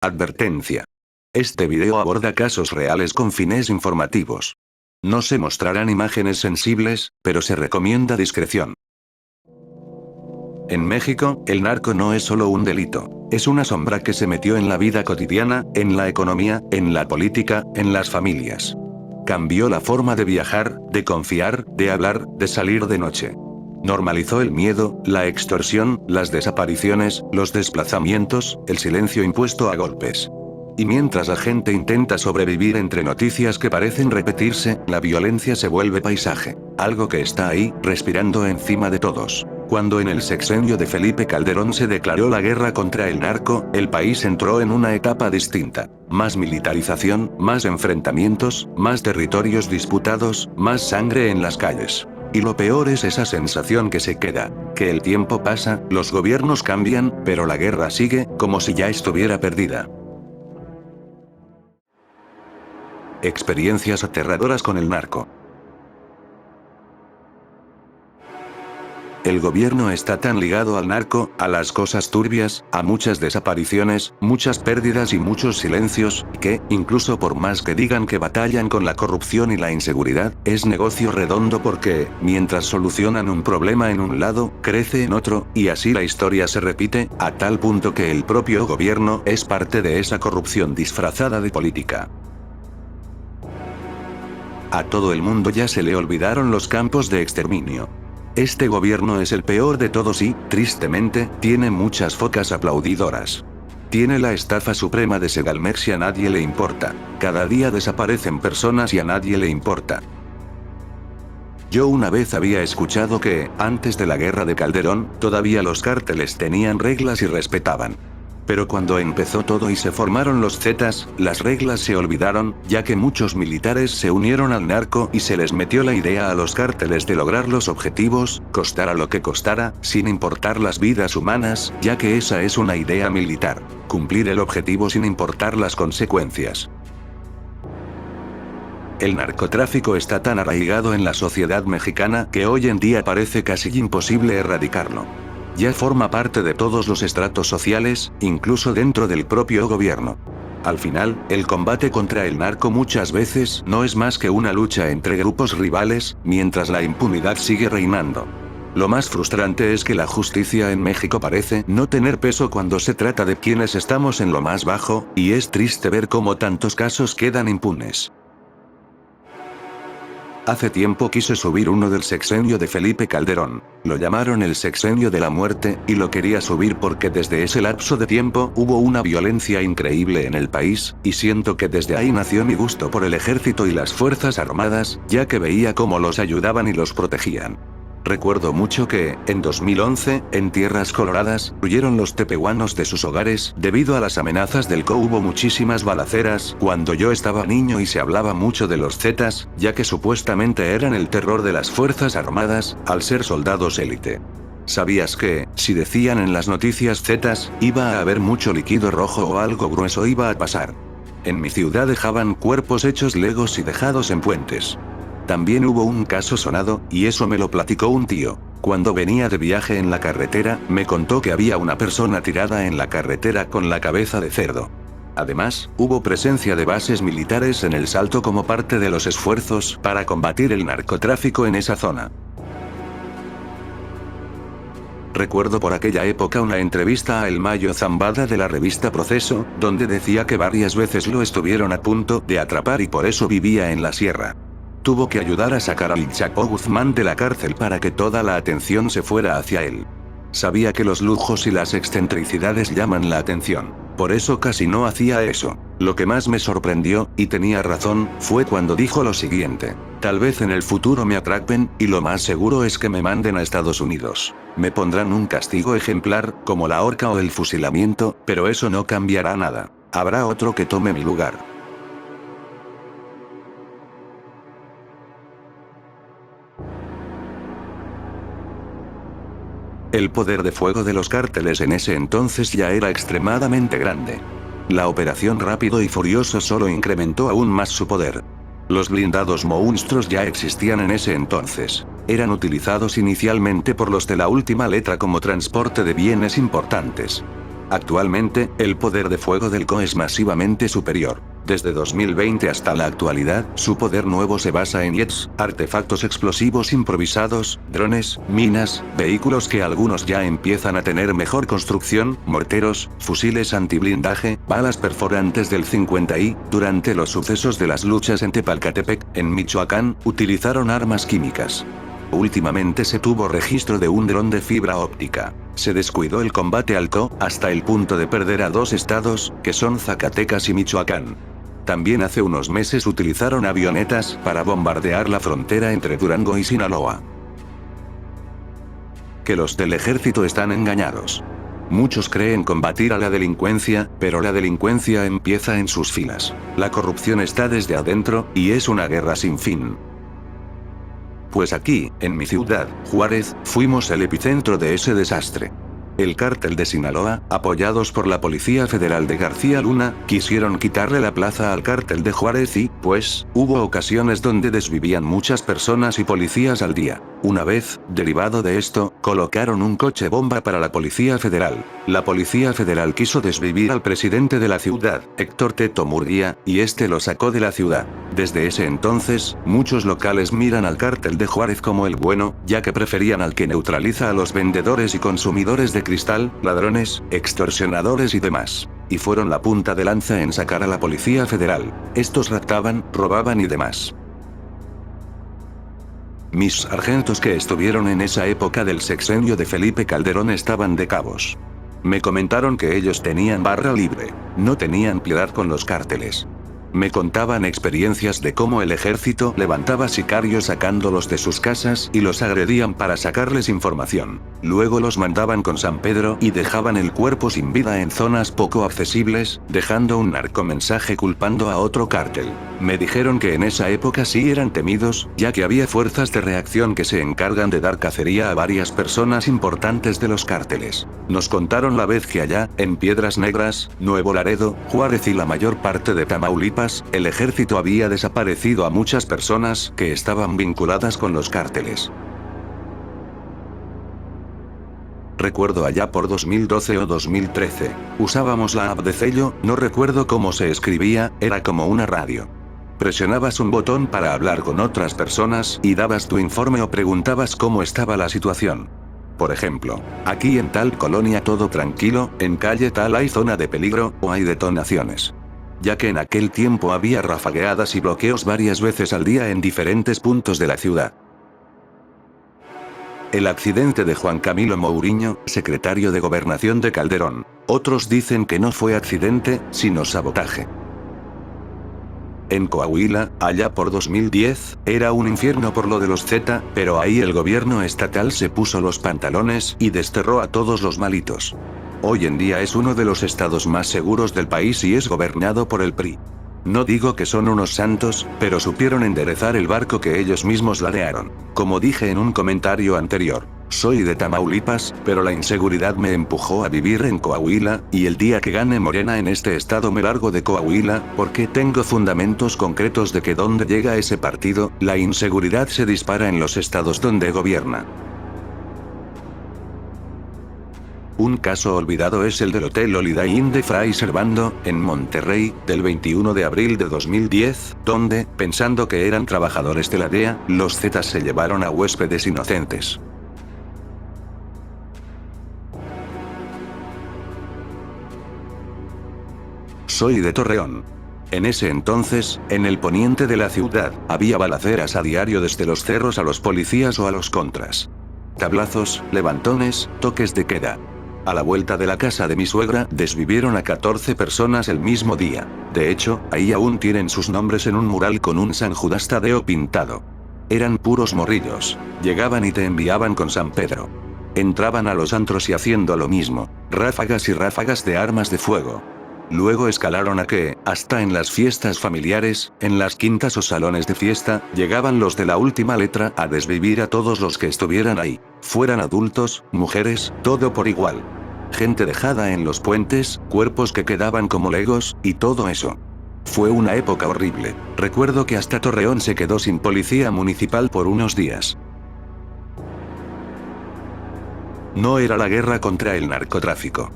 Advertencia. Este video aborda casos reales con fines informativos. No se mostrarán imágenes sensibles, pero se recomienda discreción. En México, el narco no es solo un delito, es una sombra que se metió en la vida cotidiana, en la economía, en la política, en las familias. Cambió la forma de viajar, de confiar, de hablar, de salir de noche. Normalizó el miedo, la extorsión, las desapariciones, los desplazamientos, el silencio impuesto a golpes. Y mientras la gente intenta sobrevivir entre noticias que parecen repetirse, la violencia se vuelve paisaje. Algo que está ahí, respirando encima de todos. Cuando en el sexenio de Felipe Calderón se declaró la guerra contra el narco, el país entró en una etapa distinta. Más militarización, más enfrentamientos, más territorios disputados, más sangre en las calles. Y lo peor es esa sensación que se queda, que el tiempo pasa, los gobiernos cambian, pero la guerra sigue, como si ya estuviera perdida. Experiencias aterradoras con el narco. El gobierno está tan ligado al narco, a las cosas turbias, a muchas desapariciones, muchas pérdidas y muchos silencios, que, incluso por más que digan que batallan con la corrupción y la inseguridad, es negocio redondo porque, mientras solucionan un problema en un lado, crece en otro, y así la historia se repite, a tal punto que el propio gobierno es parte de esa corrupción disfrazada de política. A todo el mundo ya se le olvidaron los campos de exterminio. Este gobierno es el peor de todos y, tristemente, tiene muchas focas aplaudidoras. Tiene la estafa suprema de Segalmex y a nadie le importa. Cada día desaparecen personas y a nadie le importa. Yo una vez había escuchado que, antes de la guerra de Calderón, todavía los cárteles tenían reglas y respetaban. Pero cuando empezó todo y se formaron los Zetas, las reglas se olvidaron, ya que muchos militares se unieron al narco y se les metió la idea a los cárteles de lograr los objetivos, costara lo que costara, sin importar las vidas humanas, ya que esa es una idea militar. Cumplir el objetivo sin importar las consecuencias. El narcotráfico está tan arraigado en la sociedad mexicana que hoy en día parece casi imposible erradicarlo. Ya forma parte de todos los estratos sociales, incluso dentro del propio gobierno. Al final, el combate contra el narco muchas veces no es más que una lucha entre grupos rivales, mientras la impunidad sigue reinando. Lo más frustrante es que la justicia en México parece no tener peso cuando se trata de quienes estamos en lo más bajo, y es triste ver cómo tantos casos quedan impunes. Hace tiempo quise subir uno del sexenio de Felipe Calderón. Lo llamaron el sexenio de la muerte, y lo quería subir porque desde ese lapso de tiempo hubo una violencia increíble en el país, y siento que desde ahí nació mi gusto por el ejército y las fuerzas armadas, ya que veía cómo los ayudaban y los protegían. Recuerdo mucho que, en 2011, en Tierras Coloradas, huyeron los tepehuanos de sus hogares, debido a las amenazas del CO. Hubo muchísimas balaceras, cuando yo estaba niño y se hablaba mucho de los Zetas, ya que supuestamente eran el terror de las fuerzas armadas, al ser soldados élite. ¿Sabías que, si decían en las noticias Zetas, iba a haber mucho líquido rojo o algo grueso iba a pasar? En mi ciudad dejaban cuerpos hechos legos y dejados en puentes. También hubo un caso sonado, y eso me lo platicó un tío. Cuando venía de viaje en la carretera, me contó que había una persona tirada en la carretera con la cabeza de cerdo. Además, hubo presencia de bases militares en El Salto como parte de los esfuerzos para combatir el narcotráfico en esa zona. Recuerdo por aquella época una entrevista a El Mayo Zambada de la revista Proceso, donde decía que varias veces lo estuvieron a punto de atrapar y por eso vivía en la sierra. Tuvo que ayudar a sacar al Chapo Guzmán de la cárcel para que toda la atención se fuera hacia él. Sabía que los lujos y las excentricidades llaman la atención. Por eso casi no hacía eso. Lo que más me sorprendió, y tenía razón, fue cuando dijo lo siguiente: tal vez en el futuro me atrapen, y lo más seguro es que me manden a Estados Unidos. Me pondrán un castigo ejemplar, como la horca o el fusilamiento, pero eso no cambiará nada. Habrá otro que tome mi lugar. El poder de fuego de los cárteles en ese entonces ya era extremadamente grande. La operación Rápido y Furioso solo incrementó aún más su poder. Los blindados monstruos ya existían en ese entonces. Eran utilizados inicialmente por los de la última letra como transporte de bienes importantes. Actualmente, el poder de fuego del CO es masivamente superior. Desde 2020 hasta la actualidad, su poder nuevo se basa en jets, artefactos explosivos improvisados, drones, minas, vehículos que algunos ya empiezan a tener mejor construcción, morteros, fusiles antiblindaje, balas perforantes del 50i. Durante los sucesos de las luchas en Tepalcatepec, en Michoacán, utilizaron armas químicas. Últimamente se tuvo registro de un dron de fibra óptica. Se descuidó el combate al CO, hasta el punto de perder a dos estados, que son Zacatecas y Michoacán. También hace unos meses utilizaron avionetas para bombardear la frontera entre Durango y Sinaloa. Que los del ejército están engañados. Muchos creen combatir a la delincuencia, pero la delincuencia empieza en sus filas. La corrupción está desde adentro, y es una guerra sin fin. Pues aquí, en mi ciudad, Juárez, fuimos el epicentro de ese desastre. El cártel de Sinaloa, apoyados por la Policía Federal de García Luna, quisieron quitarle la plaza al cártel de Juárez y, pues, hubo ocasiones donde desvivían muchas personas y policías al día. Una vez, derivado de esto, colocaron un coche bomba para la Policía Federal. La Policía Federal quiso desvivir al presidente de la ciudad, Héctor Teto Murguía, y este lo sacó de la ciudad. Desde ese entonces, muchos locales miran al cártel de Juárez como el bueno, ya que preferían al que neutraliza a los vendedores y consumidores de cristal, ladrones, extorsionadores y demás. Y fueron la punta de lanza en sacar a la Policía Federal. Estos raptaban, robaban y demás. Mis sargentos que estuvieron en esa época del sexenio de Felipe Calderón estaban de cabos. Me comentaron que ellos tenían barra libre. No tenían piedad con los cárteles. Me contaban experiencias de cómo el ejército levantaba sicarios sacándolos de sus casas y los agredían para sacarles información. Luego los mandaban con San Pedro y dejaban el cuerpo sin vida en zonas poco accesibles, dejando un narcomensaje culpando a otro cártel. Me dijeron que en esa época sí eran temidos, ya que había fuerzas de reacción que se encargan de dar cacería a varias personas importantes de los cárteles. Nos contaron la vez que allá, en Piedras Negras, Nuevo Laredo, Juárez y la mayor parte de Tamaulipas, el ejército había desaparecido a muchas personas que estaban vinculadas con los cárteles. Recuerdo allá por 2012 o 2013. Usábamos la app de Cello, no recuerdo cómo se escribía, era como una radio. Presionabas un botón para hablar con otras personas y dabas tu informe o preguntabas cómo estaba la situación. Por ejemplo, aquí en tal colonia todo tranquilo, en calle tal hay zona de peligro, o hay detonaciones. Ya que en aquel tiempo había rafagueadas y bloqueos varias veces al día en diferentes puntos de la ciudad. El accidente de Juan Camilo Mouriño, secretario de Gobernación de Calderón. Otros dicen que no fue accidente, sino sabotaje. En Coahuila, allá por 2010, era un infierno por lo de los Z, pero ahí el gobierno estatal se puso los pantalones y desterró a todos los malitos. Hoy en día es uno de los estados más seguros del país y es gobernado por el PRI. No digo que son unos santos, pero supieron enderezar el barco que ellos mismos ladearon. Como dije en un comentario anterior, soy de Tamaulipas, pero la inseguridad me empujó a vivir en Coahuila, y el día que gane Morena en este estado me largo de Coahuila, porque tengo fundamentos concretos de que donde llega ese partido, la inseguridad se dispara en los estados donde gobierna. Un caso olvidado es el del Hotel Holiday Inn de Fray Servando, en Monterrey, del 21 de abril de 2010, donde, pensando que eran trabajadores de la DEA, los Zetas se llevaron a huéspedes inocentes. Soy de Torreón. En ese entonces, en el poniente de la ciudad, había balaceras a diario desde los cerros a los policías o a los contras. Tablazos, levantones, toques de queda. A la vuelta de la casa de mi suegra, desvivieron a 14 personas el mismo día. De hecho, ahí aún tienen sus nombres en un mural con un San Judas Tadeo pintado. Eran puros morrillos. Llegaban y te enviaban con San Pedro. Entraban a los antros y haciendo lo mismo. Ráfagas y ráfagas de armas de fuego. Luego escalaron a que, hasta en las fiestas familiares, en las quintas o salones de fiesta, llegaban los de la última letra a desvivir a todos los que estuvieran ahí. Fueran adultos, mujeres, todo por igual. Gente dejada en los puentes, cuerpos que quedaban como legos, y todo eso. Fue una época horrible. Recuerdo que hasta Torreón se quedó sin policía municipal por unos días. No era la guerra contra el narcotráfico.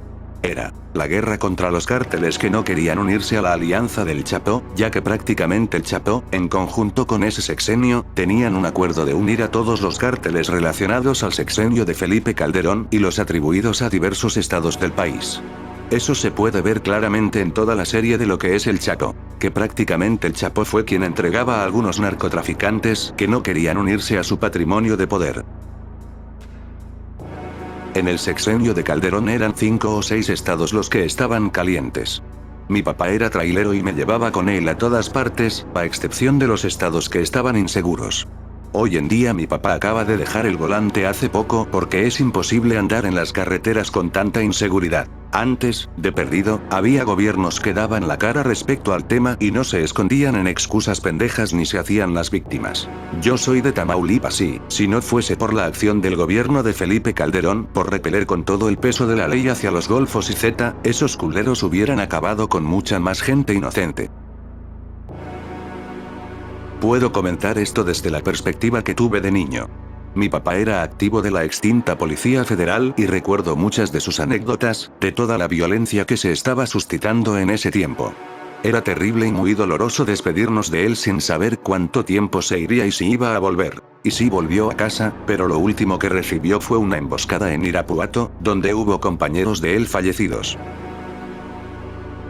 Era la guerra contra los cárteles que no querían unirse a la alianza del Chapo, ya que prácticamente el Chapo, en conjunto con ese sexenio, tenían un acuerdo de unir a todos los cárteles relacionados al sexenio de Felipe Calderón y los atribuidos a diversos estados del país. Eso se puede ver claramente en toda la serie de lo que es el Chapo, que prácticamente el Chapo fue quien entregaba a algunos narcotraficantes que no querían unirse a su patrimonio de poder. En el sexenio de Calderón eran 5 o 6 estados los que estaban calientes. Mi papá era trailero y me llevaba con él a todas partes, a excepción de los estados que estaban inseguros. Hoy en día mi papá acaba de dejar el volante hace poco porque es imposible andar en las carreteras con tanta inseguridad. Antes, de perdido, había gobiernos que daban la cara respecto al tema y no se escondían en excusas pendejas ni se hacían las víctimas. Yo soy de Tamaulipas y, si no fuese por la acción del gobierno de Felipe Calderón por repeler con todo el peso de la ley hacia los golfos y Z, esos culeros hubieran acabado con mucha más gente inocente. Puedo comentar esto desde la perspectiva que tuve de niño. Mi papá era activo de la extinta Policía Federal y recuerdo muchas de sus anécdotas, de toda la violencia que se estaba suscitando en ese tiempo. Era terrible y muy doloroso despedirnos de él sin saber cuánto tiempo se iría y si iba a volver. Y sí volvió a casa, pero lo último que recibió fue una emboscada en Irapuato, donde hubo compañeros de él fallecidos.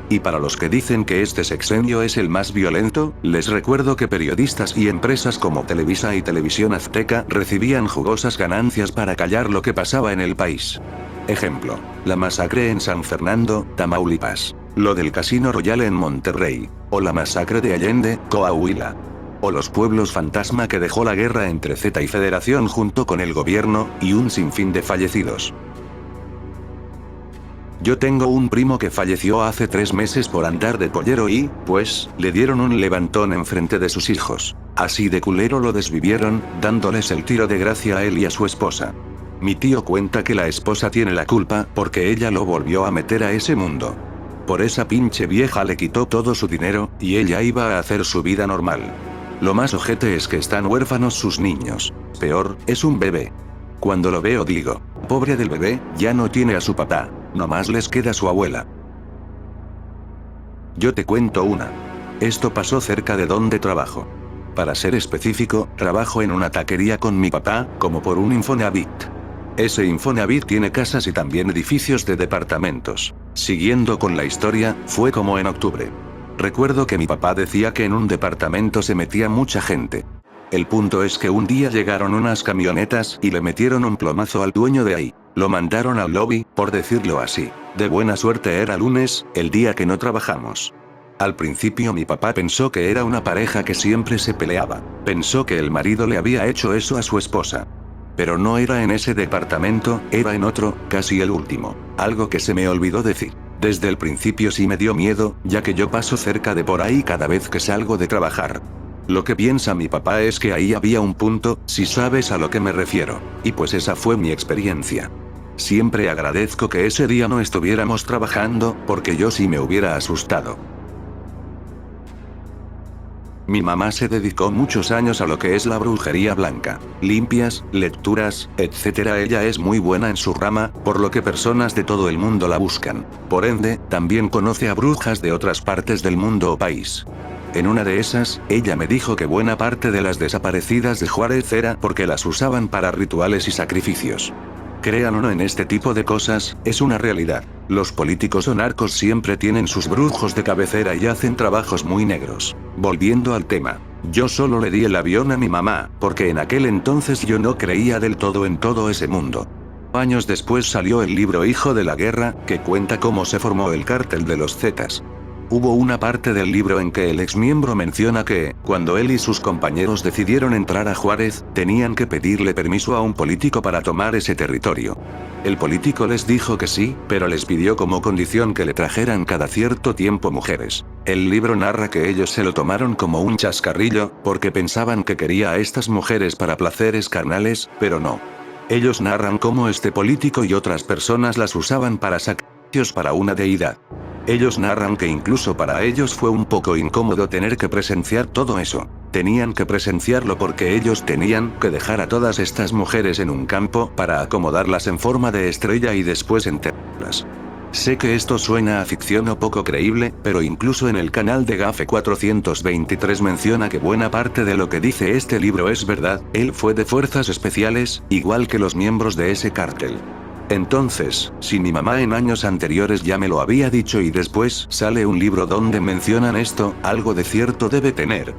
Y para los que dicen que este sexenio es el más violento, les recuerdo que periodistas y empresas como Televisa y Televisión Azteca recibían jugosas ganancias para callar lo que pasaba en el país. Ejemplo, la masacre en San Fernando, Tamaulipas. Lo del Casino Royal en Monterrey. O la masacre de Allende, Coahuila. O los pueblos fantasma que dejó la guerra entre Z y Federación junto con el gobierno, y un sinfín de fallecidos. Yo tengo un primo que falleció hace 3 meses por andar de pollero y, pues, le dieron un levantón enfrente de sus hijos. Así de culero lo desvivieron, dándoles el tiro de gracia a él y a su esposa. Mi tío cuenta que la esposa tiene la culpa porque ella lo volvió a meter a ese mundo. Por esa pinche vieja le quitó todo su dinero, y ella iba a hacer su vida normal. Lo más ojete es que están huérfanos sus niños. Peor, es un bebé. Cuando lo veo digo, pobre del bebé, ya no tiene a su papá. Nomás les queda su abuela. Yo te cuento una. Esto pasó cerca de donde trabajo. Para ser específico, trabajo en una taquería con mi papá, como por un Infonavit. Ese Infonavit tiene casas y también edificios de departamentos. Siguiendo con la historia, fue como en octubre. Recuerdo que mi papá decía que en un departamento se metía mucha gente. El punto es que un día llegaron unas camionetas y le metieron un plomazo al dueño de ahí. Lo mandaron al lobby, por decirlo así. De buena suerte era lunes, el día que no trabajamos. Al principio mi papá pensó que era una pareja que siempre se peleaba. Pensó que el marido le había hecho eso a su esposa. Pero no era en ese departamento, era en otro, casi el último. Algo que se me olvidó decir. Desde el principio sí me dio miedo, ya que yo paso cerca de por ahí cada vez que salgo de trabajar. Lo que piensa mi papá es que ahí había un punto, si sabes a lo que me refiero. Y pues esa fue mi experiencia. Siempre agradezco que ese día no estuviéramos trabajando, porque yo sí me hubiera asustado. Mi mamá se dedicó muchos años a lo que es la brujería blanca. Limpias, lecturas, etc. Ella es muy buena en su rama, por lo que personas de todo el mundo la buscan. Por ende, también conoce a brujas de otras partes del mundo o país. En una de esas, ella me dijo que buena parte de las desaparecidas de Juárez era porque las usaban para rituales y sacrificios. Crean o no en este tipo de cosas, es una realidad. Los políticos o narcos siempre tienen sus brujos de cabecera y hacen trabajos muy negros. Volviendo al tema. Yo solo le di el avión a mi mamá, porque en aquel entonces yo no creía del todo en todo ese mundo. Años después salió el libro Hijo de la Guerra, que cuenta cómo se formó el cártel de los Zetas. Hubo una parte del libro en que el exmiembro menciona que, cuando él y sus compañeros decidieron entrar a Juárez, tenían que pedirle permiso a un político para tomar ese territorio. El político les dijo que sí, pero les pidió como condición que le trajeran cada cierto tiempo mujeres. El libro narra que ellos se lo tomaron como un chascarrillo, porque pensaban que quería a estas mujeres para placeres carnales, pero no. Ellos narran cómo este político y otras personas las usaban para sacrificios para una deidad. Ellos narran que incluso para ellos fue un poco incómodo tener que presenciar todo eso. Tenían que presenciarlo porque ellos tenían que dejar a todas estas mujeres en un campo para acomodarlas en forma de estrella y después enterrarlas. Sé que esto suena a ficción o poco creíble, pero incluso en el canal de Gafe 423 menciona que buena parte de lo que dice este libro es verdad. Él fue de fuerzas especiales, igual que los miembros de ese cártel. Entonces, si mi mamá en años anteriores ya me lo había dicho y después sale un libro donde mencionan esto, algo de cierto debe tener.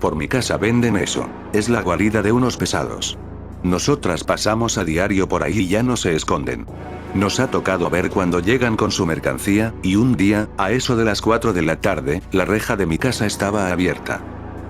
Por mi casa venden eso. Es la guarida de unos pesados. Nosotras pasamos a diario por ahí y ya no se esconden. Nos ha tocado ver cuando llegan con su mercancía, y un día, a eso de las 4 de la tarde, la reja de mi casa estaba abierta.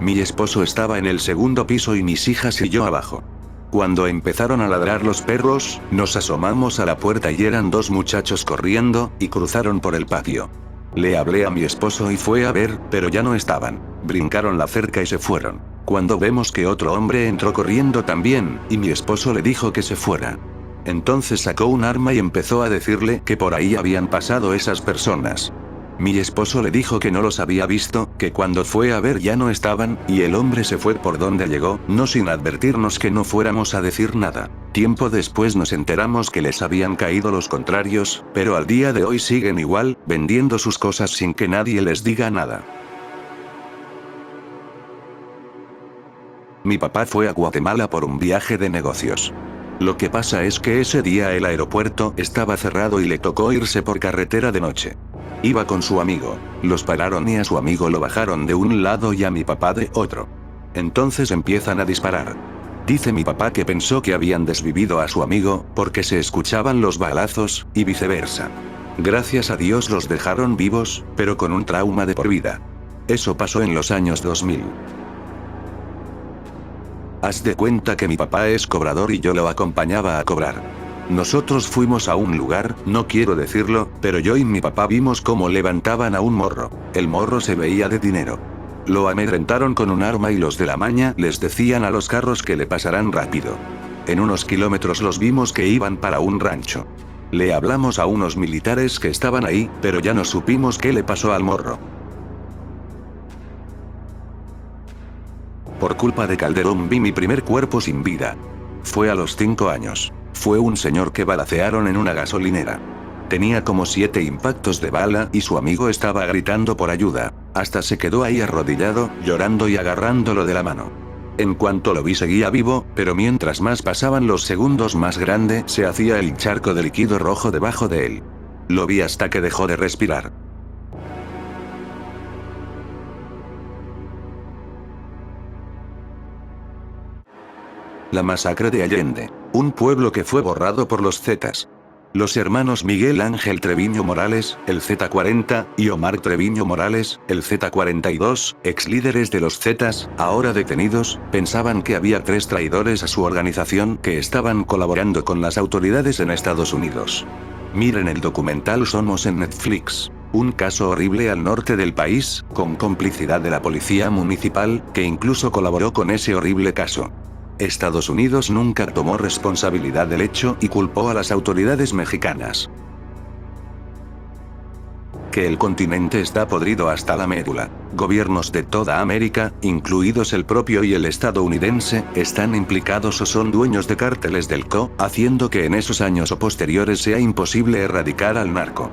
Mi esposo estaba en el segundo piso y mis hijas y yo abajo. Cuando empezaron a ladrar los perros, nos asomamos a la puerta y eran dos muchachos corriendo, y cruzaron por el patio. Le hablé a mi esposo y fue a ver, pero ya no estaban. Brincaron la cerca y se fueron. Cuando vemos que otro hombre entró corriendo también, y mi esposo le dijo que se fuera. Entonces sacó un arma y empezó a decirle que por ahí habían pasado esas personas. Mi esposo le dijo que no los había visto, que cuando fue a ver ya no estaban, y el hombre se fue por donde llegó, no sin advertirnos que no fuéramos a decir nada. Tiempo después nos enteramos que les habían caído los contrarios, pero al día de hoy siguen igual, vendiendo sus cosas sin que nadie les diga nada. Mi papá fue a Guatemala por un viaje de negocios. Lo que pasa es que ese día el aeropuerto estaba cerrado y le tocó irse por carretera de noche. Iba con su amigo. Los pararon y a su amigo lo bajaron de un lado y a mi papá de otro. Entonces empiezan a disparar. Dice mi papá que pensó que habían desvivido a su amigo, porque se escuchaban los balazos, y viceversa. Gracias a Dios los dejaron vivos, pero con un trauma de por vida. Eso pasó en los años 2000. Haz de cuenta que mi papá es cobrador y yo lo acompañaba a cobrar. Nosotros fuimos a un lugar, no quiero decirlo, pero yo y mi papá vimos cómo levantaban a un morro. El morro se veía de dinero. Lo amedrentaron con un arma y los de la maña les decían a los carros que le pasarán rápido. En unos kilómetros los vimos que iban para un rancho. Le hablamos a unos militares que estaban ahí, pero ya no supimos qué le pasó al morro. Por culpa de Calderón vi mi primer cuerpo sin vida. Fue a los 5 años. Fue un señor que balacearon en una gasolinera. Tenía como 7 impactos de bala y su amigo estaba gritando por ayuda. Hasta se quedó ahí arrodillado, llorando y agarrándolo de la mano. En cuanto lo vi seguía vivo, pero mientras más pasaban los segundos más grande se hacía el charco de líquido rojo debajo de él. Lo vi hasta que dejó de respirar. La masacre de Allende. Un pueblo que fue borrado por los Zetas. Los hermanos Miguel Ángel Treviño Morales, el Z40, y Omar Treviño Morales, el Z42, ex líderes de los Zetas, ahora detenidos, pensaban que había 3 traidores a su organización que estaban colaborando con las autoridades en Estados Unidos. Miren el documental Somos en Netflix. Un caso horrible al norte del país, con complicidad de la policía municipal, que incluso colaboró con ese horrible caso. Estados Unidos nunca tomó responsabilidad del hecho y culpó a las autoridades mexicanas. Que el continente está podrido hasta la médula. Gobiernos de toda América, incluidos el propio y el estadounidense, están implicados o son dueños de cárteles del CO, haciendo que en esos años o posteriores sea imposible erradicar al narco.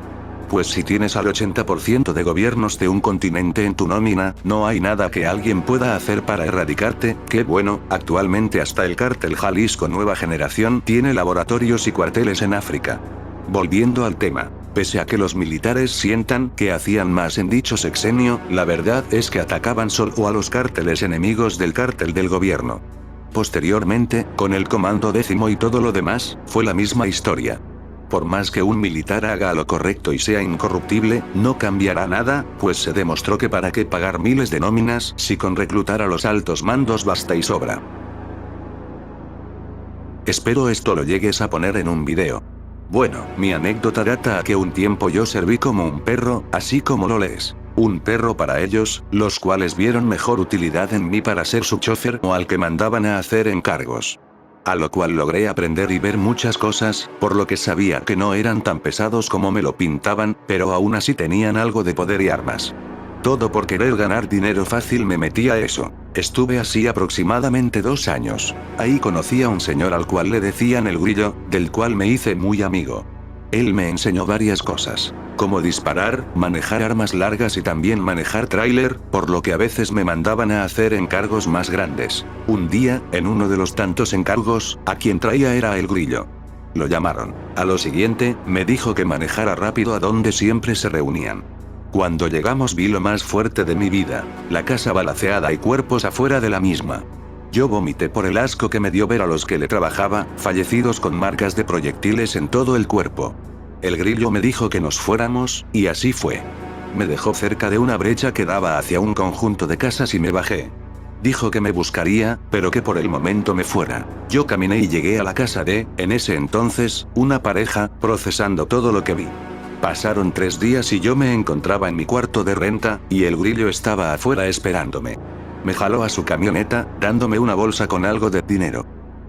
Pues si tienes al 80% de gobiernos de un continente en tu nómina, no hay nada que alguien pueda hacer para erradicarte. Qué bueno, actualmente hasta el cártel Jalisco Nueva Generación tiene laboratorios y cuarteles en África. Volviendo al tema. Pese a que los militares sientan que hacían más en dicho sexenio, la verdad es que atacaban solo a los cárteles enemigos del cártel del gobierno. Posteriormente, con el Comando Décimo y todo lo demás, fue la misma historia. Por más que un militar haga lo correcto y sea incorruptible, no cambiará nada, pues se demostró que para qué pagar miles de nóminas si con reclutar a los altos mandos basta y sobra. Espero esto lo llegues a poner en un video. Bueno, mi anécdota data a que un tiempo yo serví como un perro, así como lo lees. Un perro para ellos, los cuales vieron mejor utilidad en mí para ser su chofer o al que mandaban a hacer encargos. A lo cual logré aprender y ver muchas cosas, por lo que sabía que no eran tan pesados como me lo pintaban, pero aún así tenían algo de poder y armas. Todo por querer ganar dinero fácil me metí a eso. Estuve así aproximadamente 2 años. Ahí conocí a un señor al cual le decían el Grillo, del cual me hice muy amigo. Él me enseñó varias cosas, como disparar, manejar armas largas y también manejar tráiler, por lo que a veces me mandaban a hacer encargos más grandes. Un día, en uno de los tantos encargos, a quien traía era el Grillo. Lo llamaron. A lo siguiente, me dijo que manejara rápido a donde siempre se reunían. Cuando llegamos vi lo más fuerte de mi vida, la casa balaceada y cuerpos afuera de la misma. Yo vomité por el asco que me dio ver a los que le trabajaba, fallecidos con marcas de proyectiles en todo el cuerpo. El Grillo me dijo que nos fuéramos, y así fue. Me dejó cerca de una brecha que daba hacia un conjunto de casas y me bajé. Dijo que me buscaría, pero que por el momento me fuera. Yo caminé y llegué a la casa de, en ese entonces, una pareja, procesando todo lo que vi. Pasaron 3 días y yo me encontraba en mi cuarto de renta, y el Grillo estaba afuera esperándome. Me jaló a su camioneta, dándome una bolsa con algo de dinero.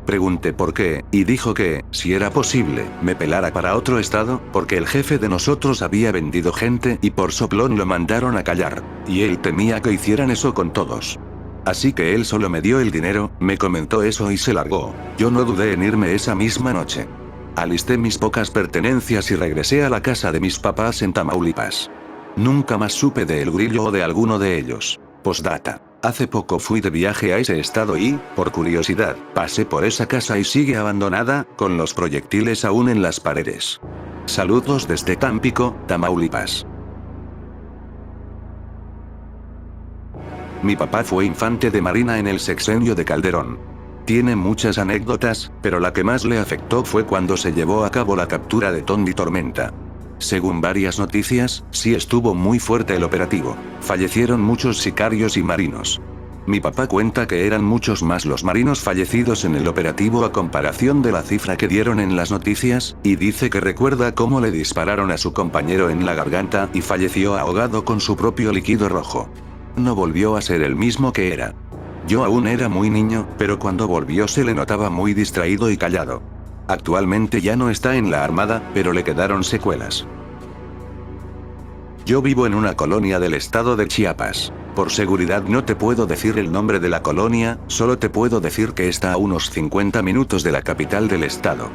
Pregunté por qué, y dijo que, si era posible, me pelara para otro estado, porque el jefe de nosotros había vendido gente y por soplón lo mandaron a callar, y él temía que hicieran eso con todos. Así que él solo me dio el dinero, me comentó eso y se largó. Yo no dudé en irme esa misma noche. Alisté mis pocas pertenencias y regresé a la casa de mis papás en Tamaulipas. Nunca más supe de El Grillo o de alguno de ellos. Postdata. Hace poco fui de viaje a ese estado y, por curiosidad, pasé por esa casa y sigue abandonada, con los proyectiles aún en las paredes. Saludos desde Tampico, Tamaulipas. Mi papá fue infante de marina en el sexenio de Calderón. Tiene muchas anécdotas, pero la que más le afectó fue cuando se llevó a cabo la captura de Tondi Tormenta. Según varias noticias, sí estuvo muy fuerte el operativo. Fallecieron muchos sicarios y marinos. Mi papá cuenta que eran muchos más los marinos fallecidos en el operativo a comparación de la cifra que dieron en las noticias, y dice que recuerda cómo le dispararon a su compañero en la garganta y falleció ahogado con su propio líquido rojo. No volvió a ser el mismo que era. Yo aún era muy niño, pero cuando volvió se le notaba muy distraído y callado. Actualmente ya no está en la Armada, pero le quedaron secuelas. Yo vivo en una colonia del estado de Chiapas. Por seguridad no te puedo decir el nombre de la colonia, solo te puedo decir que está a unos 50 minutos de la capital del estado.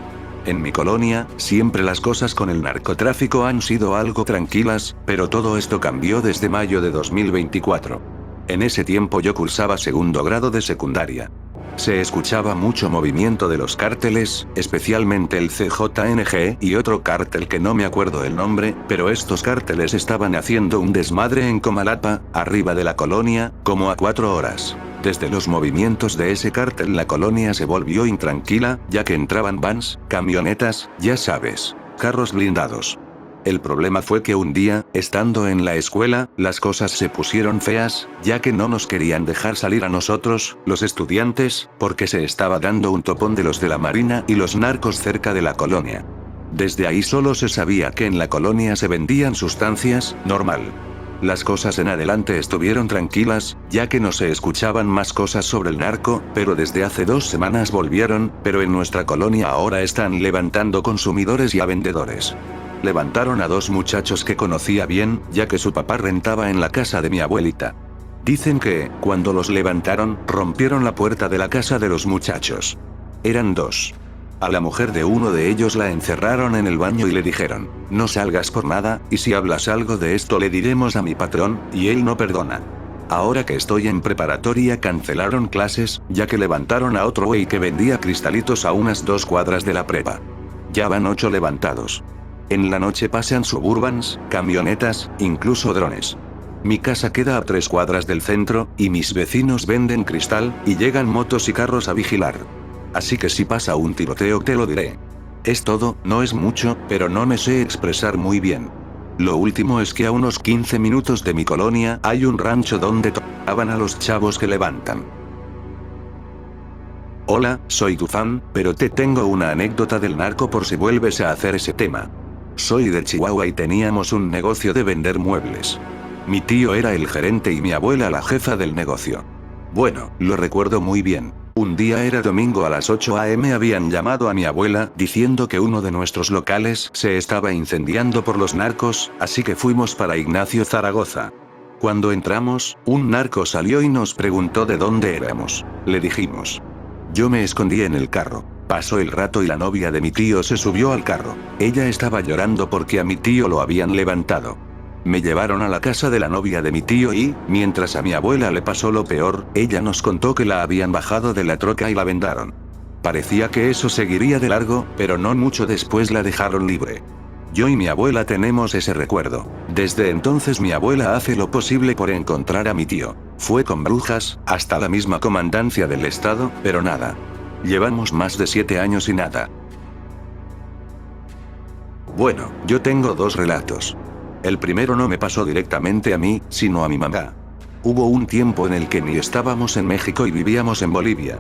En mi colonia, siempre las cosas con el narcotráfico han sido algo tranquilas, pero todo esto cambió desde mayo de 2024. En ese tiempo yo cursaba 2º grado de secundaria. Se escuchaba mucho movimiento de los cárteles, especialmente el CJNG y otro cártel que no me acuerdo el nombre, pero estos cárteles estaban haciendo un desmadre en Comalapa, arriba de la colonia, como a 4 horas. Desde los movimientos de ese cártel la colonia se volvió intranquila, ya que entraban vans, camionetas, ya sabes, carros blindados. El problema fue que un día, estando en la escuela, las cosas se pusieron feas, ya que no nos querían dejar salir a nosotros, los estudiantes, porque se estaba dando un topón de los de la Marina y los narcos cerca de la colonia. Desde ahí solo se sabía que en la colonia se vendían sustancias, normal. Las cosas en adelante estuvieron tranquilas, ya que no se escuchaban más cosas sobre el narco, pero desde hace 2 semanas volvieron, pero en nuestra colonia ahora están levantando consumidores y a vendedores. Levantaron a 2 muchachos que conocía bien, ya que su papá rentaba en la casa de mi abuelita. Dicen que, cuando los levantaron, rompieron la puerta de la casa de los muchachos. Eran 2. A la mujer de uno de ellos la encerraron en el baño y le dijeron, no salgas por nada, y si hablas algo de esto le diremos a mi patrón, y él no perdona. Ahora que estoy en preparatoria cancelaron clases, ya que levantaron a otro güey que vendía cristalitos a unas 2 cuadras de la prepa. Ya van 8 levantados. En la noche pasan suburbans, camionetas, incluso drones. Mi casa queda a 3 cuadras del centro, y mis vecinos venden cristal, y llegan motos y carros a vigilar. Así que si pasa un tiroteo te lo diré. Es todo, no es mucho, pero no me sé expresar muy bien. Lo último es que a unos 15 minutos de mi colonia hay un rancho donde tocaban a los chavos que levantan. Hola, soy tu fan, pero te tengo una anécdota del narco por si vuelves a hacer ese tema. Soy de Chihuahua y teníamos un negocio de vender muebles. Mi tío era el gerente y mi abuela la jefa del negocio. Bueno, lo recuerdo muy bien. Un día era domingo a las 8 a.m. habían llamado a mi abuela diciendo que uno de nuestros locales se estaba incendiando por los narcos, así que fuimos para Ignacio Zaragoza. Cuando entramos, un narco salió y nos preguntó de dónde éramos. Le dijimos. Yo me escondí en el carro. Pasó el rato y la novia de mi tío se subió al carro. Ella estaba llorando porque a mi tío lo habían levantado. Me llevaron a la casa de la novia de mi tío y, mientras a mi abuela le pasó lo peor, ella nos contó que la habían bajado de la troca y la vendaron. Parecía que eso seguiría de largo, pero no mucho después la dejaron libre. Yo y mi abuela tenemos ese recuerdo. Desde entonces mi abuela hace lo posible por encontrar a mi tío. Fue con brujas, hasta la misma comandancia del estado, pero nada. Llevamos más de 7 años y nada. Bueno, yo tengo 2 relatos. El primero no me pasó directamente a mí, sino a mi mamá. Hubo un tiempo en el que ni estábamos en México y vivíamos en Bolivia.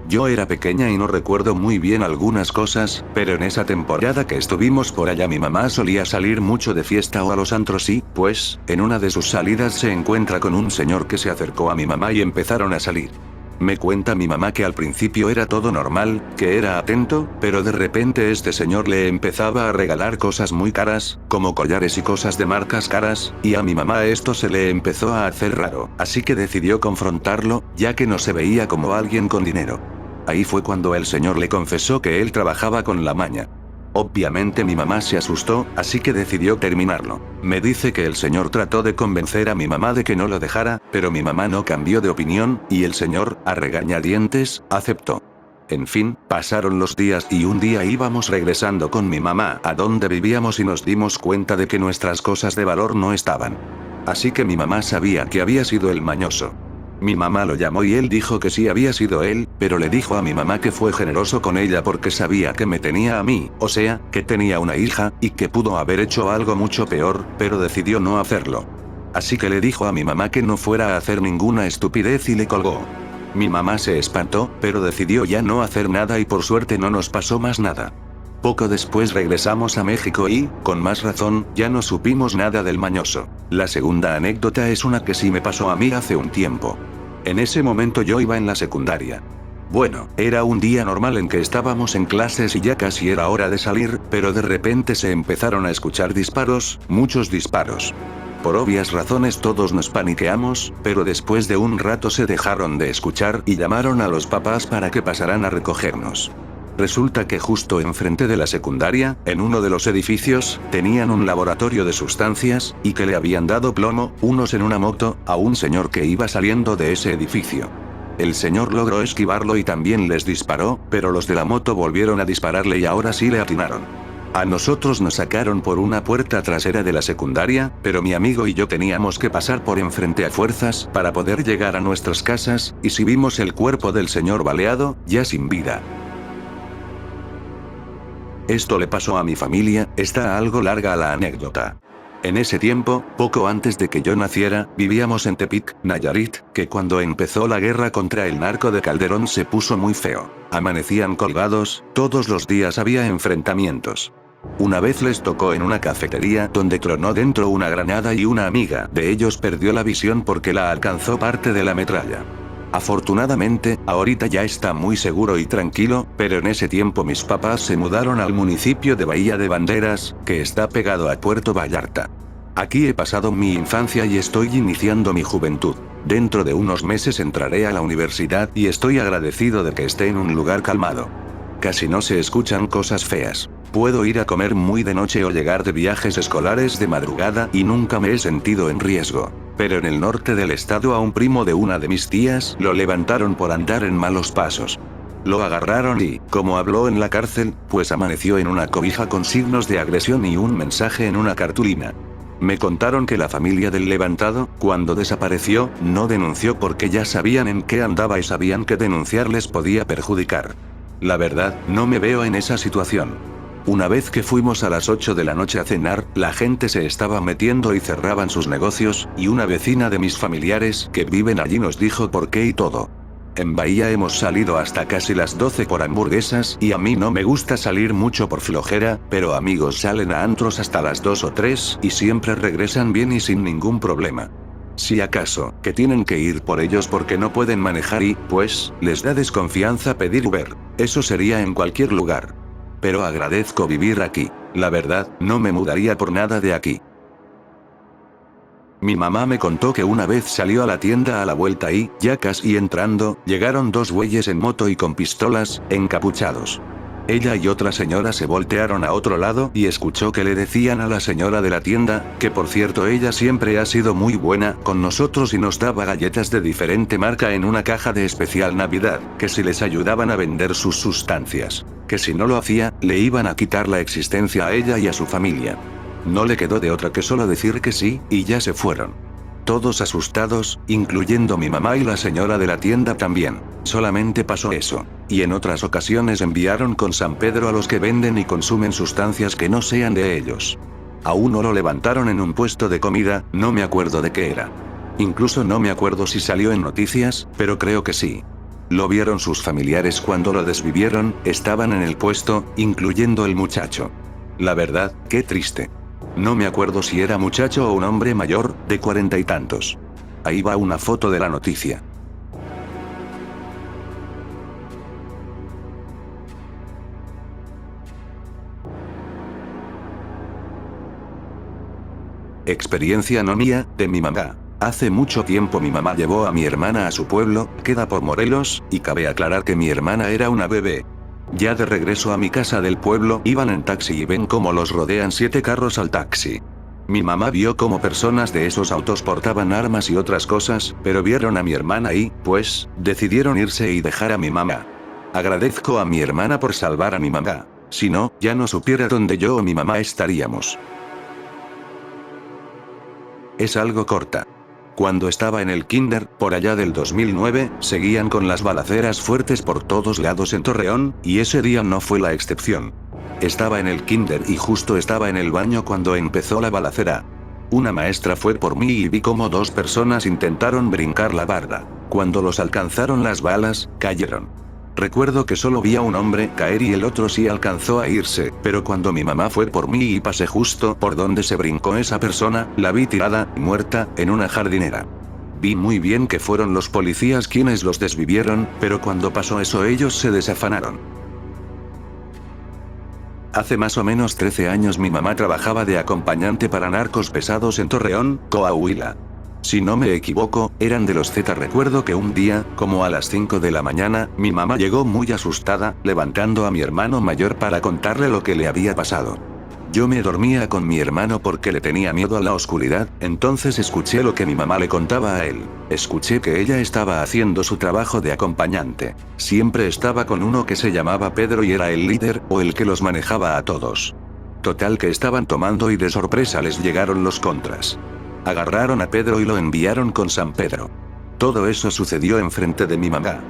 Yo era pequeña y no recuerdo muy bien algunas cosas, pero en esa temporada que estuvimos por allá mi mamá solía salir mucho de fiesta o a los antros y, pues, en una de sus salidas se encuentra con un señor que se acercó a mi mamá y empezaron a salir. Me cuenta mi mamá que al principio era todo normal, que era atento, pero de repente este señor le empezaba a regalar cosas muy caras, como collares y cosas de marcas caras, y a mi mamá esto se le empezó a hacer raro, así que decidió confrontarlo, ya que no se veía como alguien con dinero. Ahí fue cuando el señor le confesó que él trabajaba con la maña. Obviamente mi mamá se asustó, así que decidió terminarlo. Me dice que el señor trató de convencer a mi mamá de que no lo dejara, pero mi mamá no cambió de opinión, y el señor, a regañadientes, aceptó. En fin, pasaron los días y un día íbamos regresando con mi mamá a donde vivíamos y nos dimos cuenta de que nuestras cosas de valor no estaban. Así que mi mamá sabía que había sido el mañoso. Mi mamá lo llamó y él dijo que sí había sido él, pero le dijo a mi mamá que fue generoso con ella porque sabía que me tenía a mí, o sea, que tenía una hija, y que pudo haber hecho algo mucho peor, pero decidió no hacerlo. Así que le dijo a mi mamá que no fuera a hacer ninguna estupidez y le colgó. Mi mamá se espantó, pero decidió ya no hacer nada y por suerte no nos pasó más nada. Poco después regresamos a México y, con más razón, ya no supimos nada del mañoso. La segunda anécdota es una que sí me pasó a mí hace un tiempo. En ese momento yo iba en la secundaria. Bueno, era un día normal en que estábamos en clases y ya casi era hora de salir, pero de repente se empezaron a escuchar disparos, muchos disparos. Por obvias razones todos nos paniqueamos, pero después de un rato se dejaron de escuchar y llamaron a los papás para que pasaran a recogernos. Resulta que justo enfrente de la secundaria, en uno de los edificios, tenían un laboratorio de sustancias, y que le habían dado plomo, unos en una moto, a un señor que iba saliendo de ese edificio. El señor logró esquivarlo y también les disparó, pero los de la moto volvieron a dispararle y ahora sí le atinaron. A nosotros nos sacaron por una puerta trasera de la secundaria, pero mi amigo y yo teníamos que pasar por enfrente a fuerzas para poder llegar a nuestras casas, y si vimos el cuerpo del señor baleado, ya sin vida. Esto le pasó a mi familia, está algo larga la anécdota. En ese tiempo, poco antes de que yo naciera, vivíamos en Tepic, Nayarit, que cuando empezó la guerra contra el narco de Calderón se puso muy feo. Amanecían colgados, todos los días había enfrentamientos. Una vez les tocó en una cafetería donde tronó dentro una granada y una amiga de ellos perdió la visión porque la alcanzó parte de la metralla. Afortunadamente, ahorita ya está muy seguro y tranquilo, pero en ese tiempo mis papás se mudaron al municipio de Bahía de Banderas, que está pegado a Puerto Vallarta. Aquí he pasado mi infancia y estoy iniciando mi juventud. Dentro de unos meses entraré a la universidad y estoy agradecido de que esté en un lugar calmado. Casi no se escuchan cosas feas. Puedo ir a comer muy de noche o llegar de viajes escolares de madrugada y nunca me he sentido en riesgo. Pero en el norte del estado a un primo de una de mis tías lo levantaron por andar en malos pasos. Lo agarraron y, como habló en la cárcel, pues amaneció en una cobija con signos de agresión y un mensaje en una cartulina. Me contaron que la familia del levantado, cuando desapareció, no denunció porque ya sabían en qué andaba y sabían que denunciar les podía perjudicar. La verdad, no me veo en esa situación. Una vez que fuimos a las 8 de la noche a cenar, la gente se estaba metiendo y cerraban sus negocios, y una vecina de mis familiares que viven allí nos dijo por qué y todo. En Bahía hemos salido hasta casi las 12 por hamburguesas y a mí no me gusta salir mucho por flojera, pero amigos salen a antros hasta las 2 o 3 y siempre regresan bien y sin ningún problema. Si acaso, que tienen que ir por ellos porque no pueden manejar y, pues, les da desconfianza pedir Uber. Eso sería en cualquier lugar. Pero agradezco vivir aquí. La verdad, no me mudaría por nada de aquí. Mi mamá me contó que una vez salió a la tienda a la vuelta y, ya casi entrando, llegaron dos güeyes en moto y con pistolas, encapuchados. Ella y otra señora se voltearon a otro lado y escuchó que le decían a la señora de la tienda, que por cierto ella siempre ha sido muy buena con nosotros y nos daba galletas de diferente marca en una caja de especial Navidad, que si les ayudaban a vender sus sustancias, que si no lo hacía, le iban a quitar la existencia a ella y a su familia. No le quedó de otra que solo decir que sí, y ya se fueron. Todos asustados, incluyendo mi mamá y la señora de la tienda también. Solamente pasó eso. Y en otras ocasiones enviaron con San Pedro a los que venden y consumen sustancias que no sean de ellos. A uno lo levantaron en un puesto de comida, no me acuerdo de qué era. Incluso no me acuerdo si salió en noticias, pero creo que sí. Lo vieron sus familiares cuando lo desvivieron, estaban en el puesto, incluyendo el muchacho. La verdad, qué triste. No me acuerdo si era muchacho o un hombre mayor, de 40 y tantos. Ahí va una foto de la noticia. Experiencia no mía, de mi mamá. Hace mucho tiempo mi mamá llevó a mi hermana a su pueblo, queda por Morelos, y cabe aclarar que mi hermana era una bebé. Ya de regreso a mi casa del pueblo, iban en taxi y ven cómo los rodean 7 carros al taxi. Mi mamá vio cómo personas de esos autos portaban armas y otras cosas, pero vieron a mi hermana y, pues, decidieron irse y dejar a mi mamá. Agradezco a mi hermana por salvar a mi mamá. Si no, ya no supiera dónde yo o mi mamá estaríamos. Es algo corta. Cuando estaba en el kinder, por allá del 2009, seguían con las balaceras fuertes por todos lados en Torreón, y ese día no fue la excepción. Estaba en el kinder y justo estaba en el baño cuando empezó la balacera. Una maestra fue por mí y vi cómo 2 personas intentaron brincar la barda. Cuando los alcanzaron las balas, cayeron. Recuerdo que solo vi a un hombre caer y el otro sí alcanzó a irse, pero cuando mi mamá fue por mí y pasé justo por donde se brincó esa persona, la vi tirada, muerta, en una jardinera. Vi muy bien que fueron los policías quienes los desvivieron, pero cuando pasó eso ellos se desafanaron. Hace más o menos 13 años mi mamá trabajaba de acompañante para narcos pesados en Torreón, Coahuila. Si no me equivoco, eran de los Z. Recuerdo que un día, como a las 5 de la mañana, mi mamá llegó muy asustada, levantando a mi hermano mayor para contarle lo que le había pasado. Yo me dormía con mi hermano porque le tenía miedo a la oscuridad, entonces escuché lo que mi mamá le contaba a él. Escuché que ella estaba haciendo su trabajo de acompañante. Siempre estaba con uno que se llamaba Pedro y era el líder, o el que los manejaba a todos. Total que estaban tomando y de sorpresa les llegaron los contras. Agarraron a Pedro y lo enviaron con San Pedro. Todo eso sucedió enfrente de mi mamá.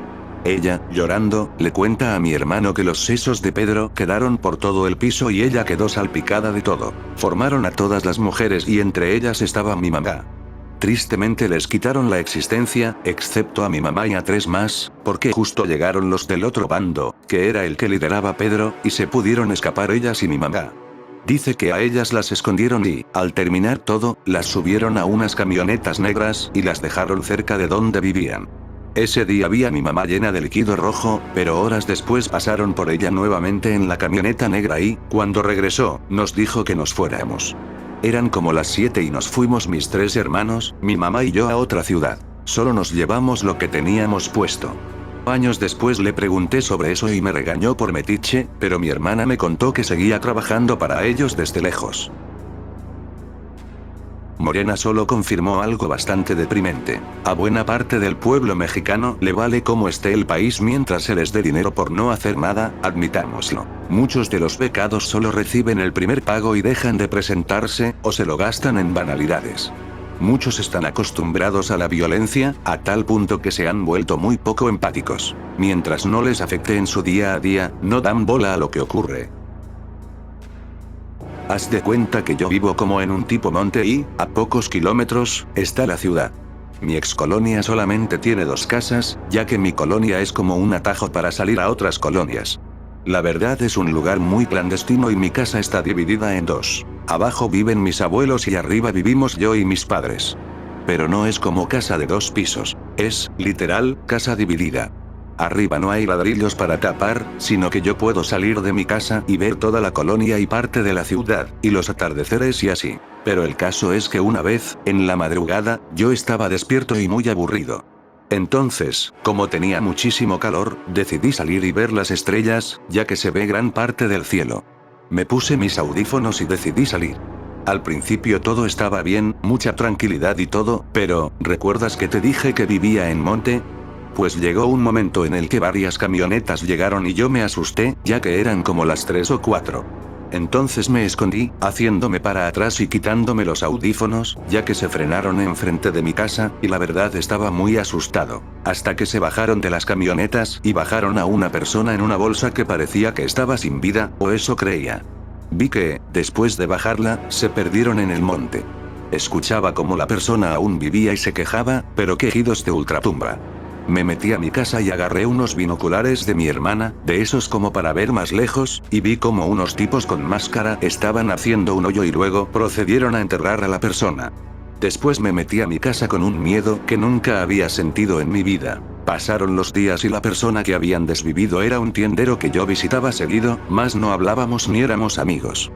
Ella, llorando, le cuenta a mi hermano que los sesos de Pedro quedaron por todo el piso y ella quedó salpicada de todo. Formaron a todas las mujeres y entre ellas estaba mi mamá. Tristemente les quitaron la existencia, excepto a mi mamá y a 3 más, porque justo llegaron los del otro bando, que era el que lideraba Pedro, y se pudieron escapar ellas y mi mamá. Dice que a ellas las escondieron y, al terminar todo, las subieron a unas camionetas negras y las dejaron cerca de donde vivían. Ese día vi a mi mamá llena de líquido rojo, pero horas después pasaron por ella nuevamente en la camioneta negra y, cuando regresó, nos dijo que nos fuéramos. Eran como las 7 y nos fuimos mis 3 hermanos, mi mamá y yo a otra ciudad. Solo nos llevamos lo que teníamos puesto. Años después le pregunté sobre eso y me regañó por metiche, pero mi hermana me contó que seguía trabajando para ellos desde lejos. Morena solo confirmó algo bastante deprimente. A buena parte del pueblo mexicano le vale cómo esté el país mientras se les dé dinero por no hacer nada, admitámoslo. Muchos de los becados solo reciben el primer pago y dejan de presentarse, o se lo gastan en banalidades. Muchos están acostumbrados a la violencia, a tal punto que se han vuelto muy poco empáticos. Mientras no les afecte en su día a día, no dan bola a lo que ocurre. Haz de cuenta que yo vivo como en un tipo monte y, a pocos kilómetros, está la ciudad. Mi excolonia solamente tiene 2 casas, ya que mi colonia es como un atajo para salir a otras colonias. La verdad es un lugar muy clandestino y mi casa está dividida en 2. Abajo viven mis abuelos y arriba vivimos yo y mis padres. Pero no es como casa de 2 pisos, es, literal, casa dividida. Arriba no hay ladrillos para tapar, sino que yo puedo salir de mi casa y ver toda la colonia y parte de la ciudad, y los atardeceres y así. Pero el caso es que una vez, en la madrugada, yo estaba despierto y muy aburrido. Entonces, como tenía muchísimo calor, decidí salir y ver las estrellas, ya que se ve gran parte del cielo. Me puse mis audífonos y decidí salir. Al principio todo estaba bien, mucha tranquilidad y todo, pero, ¿recuerdas que te dije que vivía en monte? Pues llegó un momento en el que varias camionetas llegaron y yo me asusté, ya que eran como las 3 o 4. Entonces me escondí, haciéndome para atrás y quitándome los audífonos, ya que se frenaron enfrente de mi casa, y la verdad estaba muy asustado. Hasta que se bajaron de las camionetas y bajaron a una persona en una bolsa que parecía que estaba sin vida, o eso creía. Vi que, después de bajarla, se perdieron en el monte. Escuchaba cómo la persona aún vivía y se quejaba, pero quejidos de ultratumba. Me metí a mi casa y agarré unos binoculares de mi hermana, de esos como para ver más lejos, y vi como unos tipos con máscara estaban haciendo un hoyo y luego procedieron a enterrar a la persona. Después me metí a mi casa con un miedo que nunca había sentido en mi vida. Pasaron los días y la persona que habían desvivido era un tiendero que yo visitaba seguido, mas no hablábamos ni éramos amigos.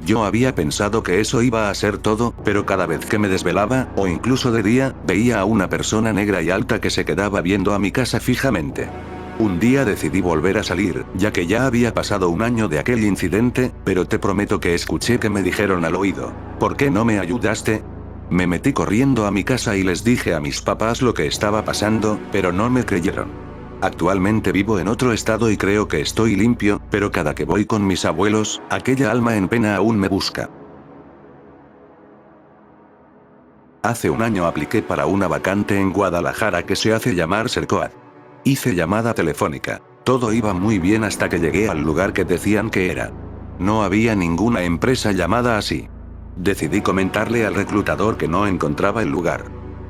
Yo había pensado que eso iba a ser todo, pero cada vez que me desvelaba, o incluso de día, veía a una persona negra y alta que se quedaba viendo a mi casa fijamente. Un día decidí volver a salir, ya que ya había pasado un año de aquel incidente, pero te prometo que escuché que me dijeron al oído, ¿por qué no me ayudaste? Me metí corriendo a mi casa y les dije a mis papás lo que estaba pasando, pero no me creyeron. Actualmente vivo en otro estado y creo que estoy limpio, pero cada que voy con mis abuelos, aquella alma en pena aún me busca. Hace un año apliqué para una vacante en Guadalajara que se hace llamar Sercoad. Hice llamada telefónica. Todo iba muy bien hasta que llegué al lugar que decían que era. No había ninguna empresa llamada así. Decidí comentarle al reclutador que no encontraba el lugar.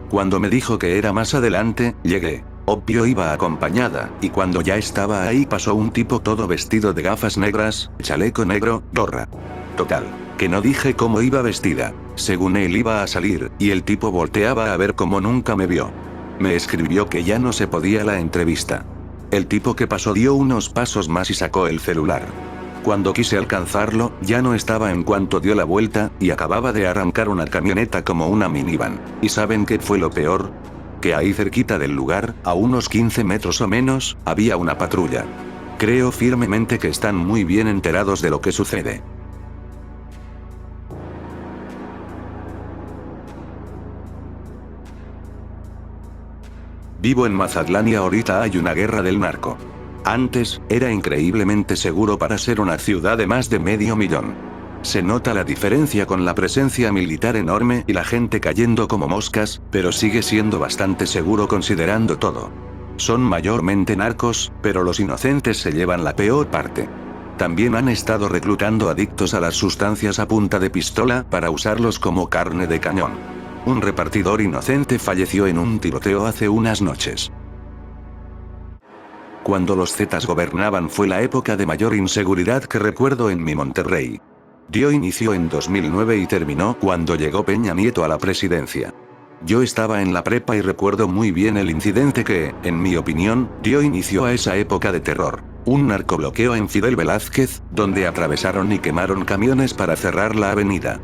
Cuando me dijo que era más adelante, llegué. Obvio iba acompañada, y cuando ya estaba ahí pasó un tipo todo vestido de gafas negras, chaleco negro, gorra. Total, que no dije cómo iba vestida. Según él iba a salir, y el tipo volteaba a ver como nunca me vio. Me escribió que ya no se podía la entrevista. El tipo que pasó dio unos pasos más y sacó el celular. Cuando quise alcanzarlo, ya no estaba en cuanto dio la vuelta, y acababa de arrancar una camioneta como una minivan. ¿Y saben qué fue lo peor? Que ahí cerquita del lugar, a unos 15 metros o menos, había una patrulla. Creo firmemente que están muy bien enterados de lo que sucede. Vivo en Mazatlán y ahorita hay una guerra del narco. Antes, era increíblemente seguro para ser una ciudad de más de 500.000. Se nota la diferencia con la presencia militar enorme y la gente cayendo como moscas, pero sigue siendo bastante seguro considerando todo. Son mayormente narcos, pero los inocentes se llevan la peor parte. También han estado reclutando adictos a las sustancias a punta de pistola para usarlos como carne de cañón. Un repartidor inocente falleció en un tiroteo hace unas noches. Cuando los Zetas gobernaban fue la época de mayor inseguridad que recuerdo en mi Monterrey. Dio inicio en 2009 y terminó cuando llegó Peña Nieto a la presidencia. Yo estaba en la prepa y recuerdo muy bien el incidente que, en mi opinión, dio inicio a esa época de terror. Un narcobloqueo en Fidel Velázquez, donde atravesaron y quemaron camiones para cerrar la avenida.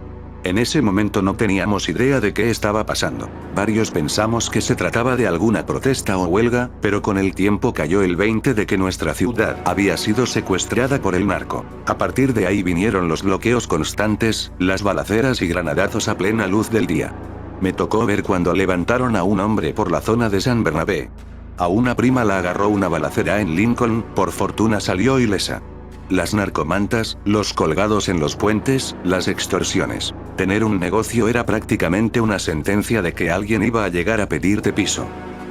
En ese momento no teníamos idea de qué estaba pasando. Varios pensamos que se trataba de alguna protesta o huelga, pero con el tiempo cayó el 20 de que nuestra ciudad había sido secuestrada por el narco. A partir de ahí vinieron los bloqueos constantes, las balaceras y granadazos a plena luz del día. Me tocó ver cuando levantaron a un hombre por la zona de San Bernabé. A una prima la agarró una balacera en Lincoln, por fortuna salió ilesa. Las narcomantas, los colgados en los puentes, las extorsiones. Tener un negocio era prácticamente una sentencia de que alguien iba a llegar a pedirte piso.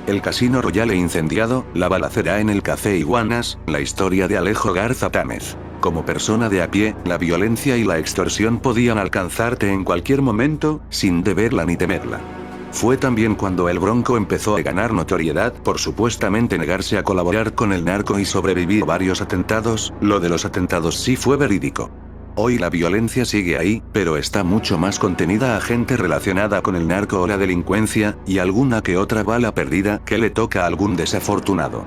El Casino Royale incendiado, la balacera en el Café Iguanas, la historia de Alejo Garza Támez. Como persona de a pie, la violencia y la extorsión podían alcanzarte en cualquier momento, sin deberla ni temerla. Fue también cuando el Bronco empezó a ganar notoriedad por supuestamente negarse a colaborar con el narco y sobrevivir varios atentados. Lo de los atentados sí fue verídico. Hoy la violencia sigue ahí, pero está mucho más contenida a gente relacionada con el narco o la delincuencia, y alguna que otra bala perdida que le toca a algún desafortunado.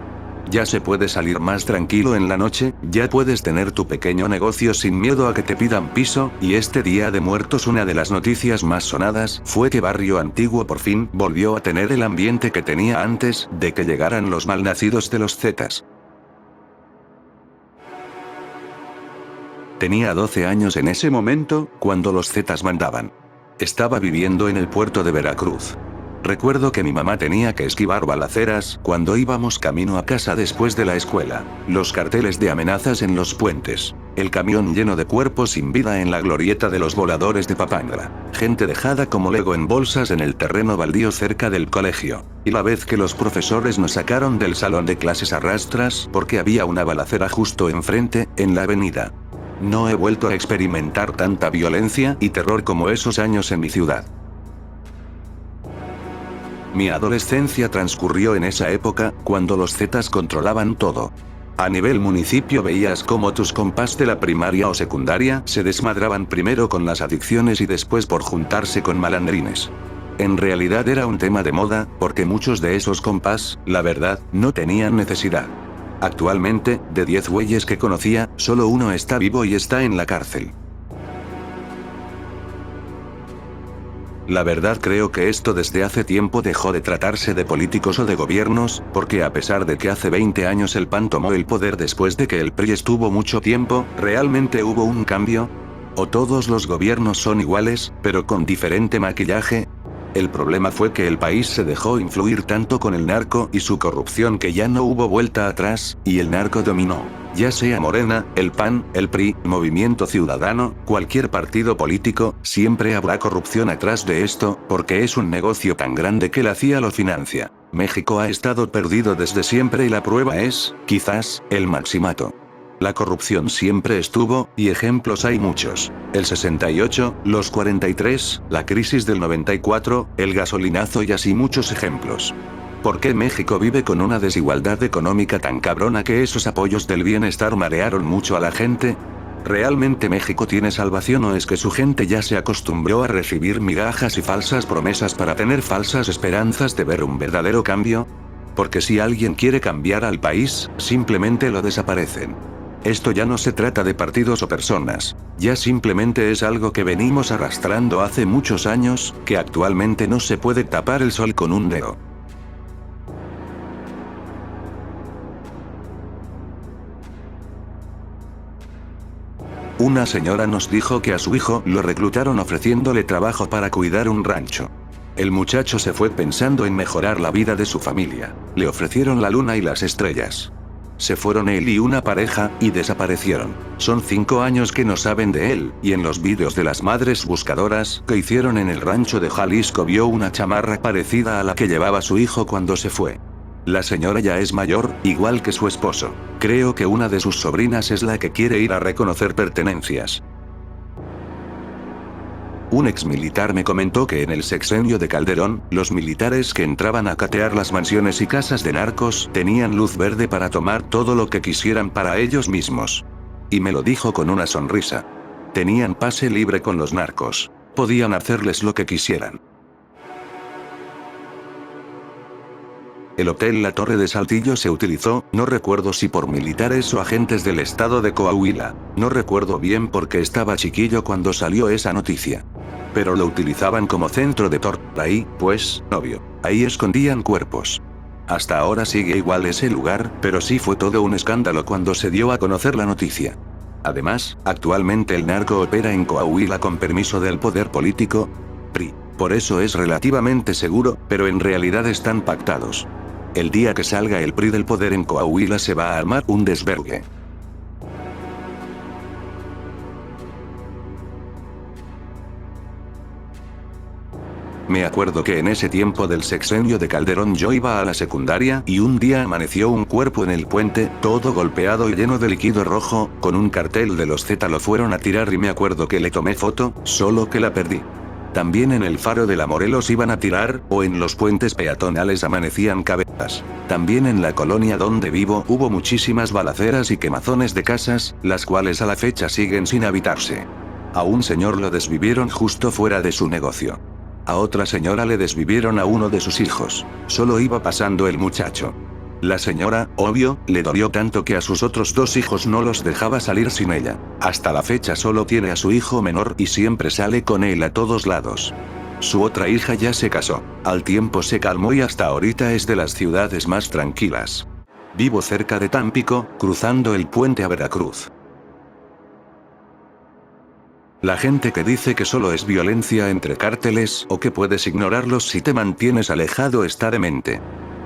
Ya se puede salir más tranquilo en la noche, ya puedes tener tu pequeño negocio sin miedo a que te pidan piso, y este Día de Muertos una de las noticias más sonadas fue que Barrio Antiguo por fin volvió a tener el ambiente que tenía antes de que llegaran los malnacidos de los Zetas. Tenía 12 años en ese momento, cuando los Zetas mandaban. Estaba viviendo en el puerto de Veracruz. Recuerdo que mi mamá tenía que esquivar balaceras cuando íbamos camino a casa después de la escuela, los carteles de amenazas en los puentes, el camión lleno de cuerpos sin vida en la glorieta de los voladores de Papandra, gente dejada como Lego en bolsas en el terreno baldío cerca del colegio, y la vez que los profesores nos sacaron del salón de clases a rastras porque había una balacera justo enfrente, en la avenida. No he vuelto a experimentar tanta violencia y terror como esos años en mi ciudad. Mi adolescencia transcurrió en esa época, cuando los Zetas controlaban todo. A nivel municipio veías cómo tus compás de la primaria o secundaria se desmadraban primero con las adicciones y después por juntarse con malandrines. En realidad era un tema de moda, porque muchos de esos compás, la verdad, no tenían necesidad. Actualmente, de 10 güeyes que conocía, solo uno está vivo y está en la cárcel. La verdad creo que esto desde hace tiempo dejó de tratarse de políticos o de gobiernos, porque a pesar de que hace 20 años el PAN tomó el poder después de que el PRI estuvo mucho tiempo, ¿realmente hubo un cambio? ¿O todos los gobiernos son iguales, pero con diferente maquillaje? El problema fue que el país se dejó influir tanto con el narco y su corrupción que ya no hubo vuelta atrás, y el narco dominó. Ya sea Morena, el PAN, el PRI, Movimiento Ciudadano, cualquier partido político, siempre habrá corrupción atrás de esto, porque es un negocio tan grande que la CIA lo financia. México ha estado perdido desde siempre y la prueba es, quizás, el Maximato. La corrupción siempre estuvo, y ejemplos hay muchos. El 68, los 43, la crisis del 94, el gasolinazo y así muchos ejemplos. ¿Por qué México vive con una desigualdad económica tan cabrona que esos apoyos del bienestar marearon mucho a la gente? ¿Realmente México tiene salvación o es que su gente ya se acostumbró a recibir migajas y falsas promesas para tener falsas esperanzas de ver un verdadero cambio? Porque si alguien quiere cambiar al país, simplemente lo desaparecen. Esto ya no se trata de partidos o personas, ya simplemente es algo que venimos arrastrando hace muchos años, que actualmente no se puede tapar el sol con un dedo. Una señora nos dijo que a su hijo lo reclutaron ofreciéndole trabajo para cuidar un rancho. El muchacho se fue pensando en mejorar la vida de su familia, le ofrecieron la luna y las estrellas. Se fueron él y una pareja, y desaparecieron. Son 5 años que no saben de él, y en los vídeos de las madres buscadoras que hicieron en el rancho de Jalisco vio una chamarra parecida a la que llevaba su hijo cuando se fue. La señora ya es mayor, igual que su esposo. Creo que una de sus sobrinas es la que quiere ir a reconocer pertenencias. Un exmilitar me comentó que en el sexenio de Calderón, los militares que entraban a catear las mansiones y casas de narcos tenían luz verde para tomar todo lo que quisieran para ellos mismos. Y me lo dijo con una sonrisa. Tenían pase libre con los narcos. Podían hacerles lo que quisieran. El hotel La Torre de Saltillo se utilizó, no recuerdo si por militares o agentes del estado de Coahuila. No recuerdo bien porque estaba chiquillo cuando salió esa noticia. Pero lo utilizaban como centro de tortura ahí, pues, obvio. Ahí escondían cuerpos. Hasta ahora sigue igual ese lugar, pero sí fue todo un escándalo cuando se dio a conocer la noticia. Además, actualmente el narco opera en Coahuila con permiso del poder político, PRI. Por eso es relativamente seguro, pero en realidad están pactados. El día que salga el PRI del poder en Coahuila se va a armar un desvergue. Me acuerdo que en ese tiempo del sexenio de Calderón yo iba a la secundaria y un día amaneció un cuerpo en el puente, todo golpeado y lleno de líquido rojo, con un cartel de los Z lo fueron a tirar y me acuerdo que le tomé foto, solo que la perdí. También en el faro de la Morelos iban a tirar, o en los puentes peatonales amanecían cabezas. También en la colonia donde vivo hubo muchísimas balaceras y quemazones de casas, las cuales a la fecha siguen sin habitarse. A un señor lo desvivieron justo fuera de su negocio. A otra señora le desvivieron a uno de sus hijos. Solo iba pasando el muchacho. La señora, obvio, le dolió tanto que a sus otros 2 hijos no los dejaba salir sin ella. Hasta la fecha solo tiene a su hijo menor y siempre sale con él a todos lados. Su otra hija ya se casó. Al tiempo se calmó y hasta ahorita es de las ciudades más tranquilas. Vivo cerca de Tampico, cruzando el puente a Veracruz. La gente que dice que solo es violencia entre cárteles o que puedes ignorarlos si te mantienes alejado está demente.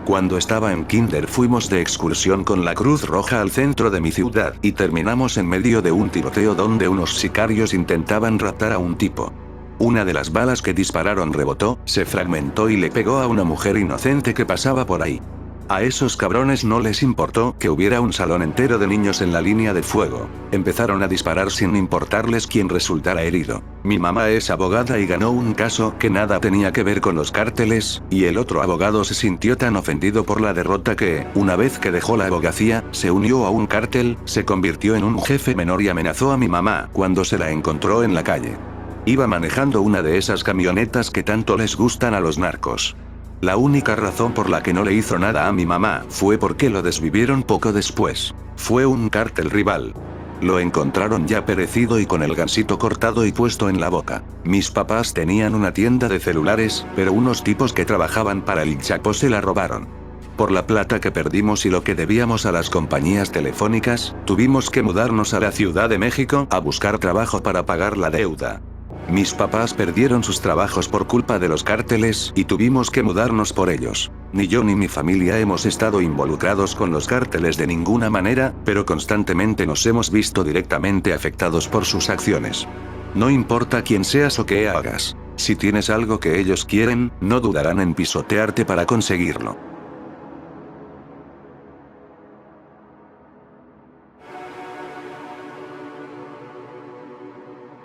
Cuando estaba en kinder fuimos de excursión con la Cruz Roja al centro de mi ciudad y terminamos en medio de un tiroteo donde unos sicarios intentaban raptar a un tipo. Una de las balas que dispararon rebotó, se fragmentó y le pegó a una mujer inocente que pasaba por ahí. A esos cabrones no les importó que hubiera un salón entero de niños en la línea de fuego. Empezaron a disparar sin importarles quién resultara herido. Mi mamá es abogada y ganó un caso que nada tenía que ver con los cárteles, y el otro abogado se sintió tan ofendido por la derrota que, una vez que dejó la abogacía, se unió a un cártel, se convirtió en un jefe menor y amenazó a mi mamá cuando se la encontró en la calle. Iba manejando una de esas camionetas que tanto les gustan a los narcos. La única razón por la que no le hizo nada a mi mamá fue porque lo desvivieron poco después. Fue un cártel rival. Lo encontraron ya perecido y con el gansito cortado y puesto en la boca. Mis papás tenían una tienda de celulares, pero unos tipos que trabajaban para el Chapo se la robaron. Por la plata que perdimos y lo que debíamos a las compañías telefónicas, tuvimos que mudarnos a la Ciudad de México a buscar trabajo para pagar la deuda. Mis papás perdieron sus trabajos por culpa de los cárteles y tuvimos que mudarnos por ellos. Ni yo ni mi familia hemos estado involucrados con los cárteles de ninguna manera, pero constantemente nos hemos visto directamente afectados por sus acciones. No importa quién seas o qué hagas. Si tienes algo que ellos quieren, no dudarán en pisotearte para conseguirlo.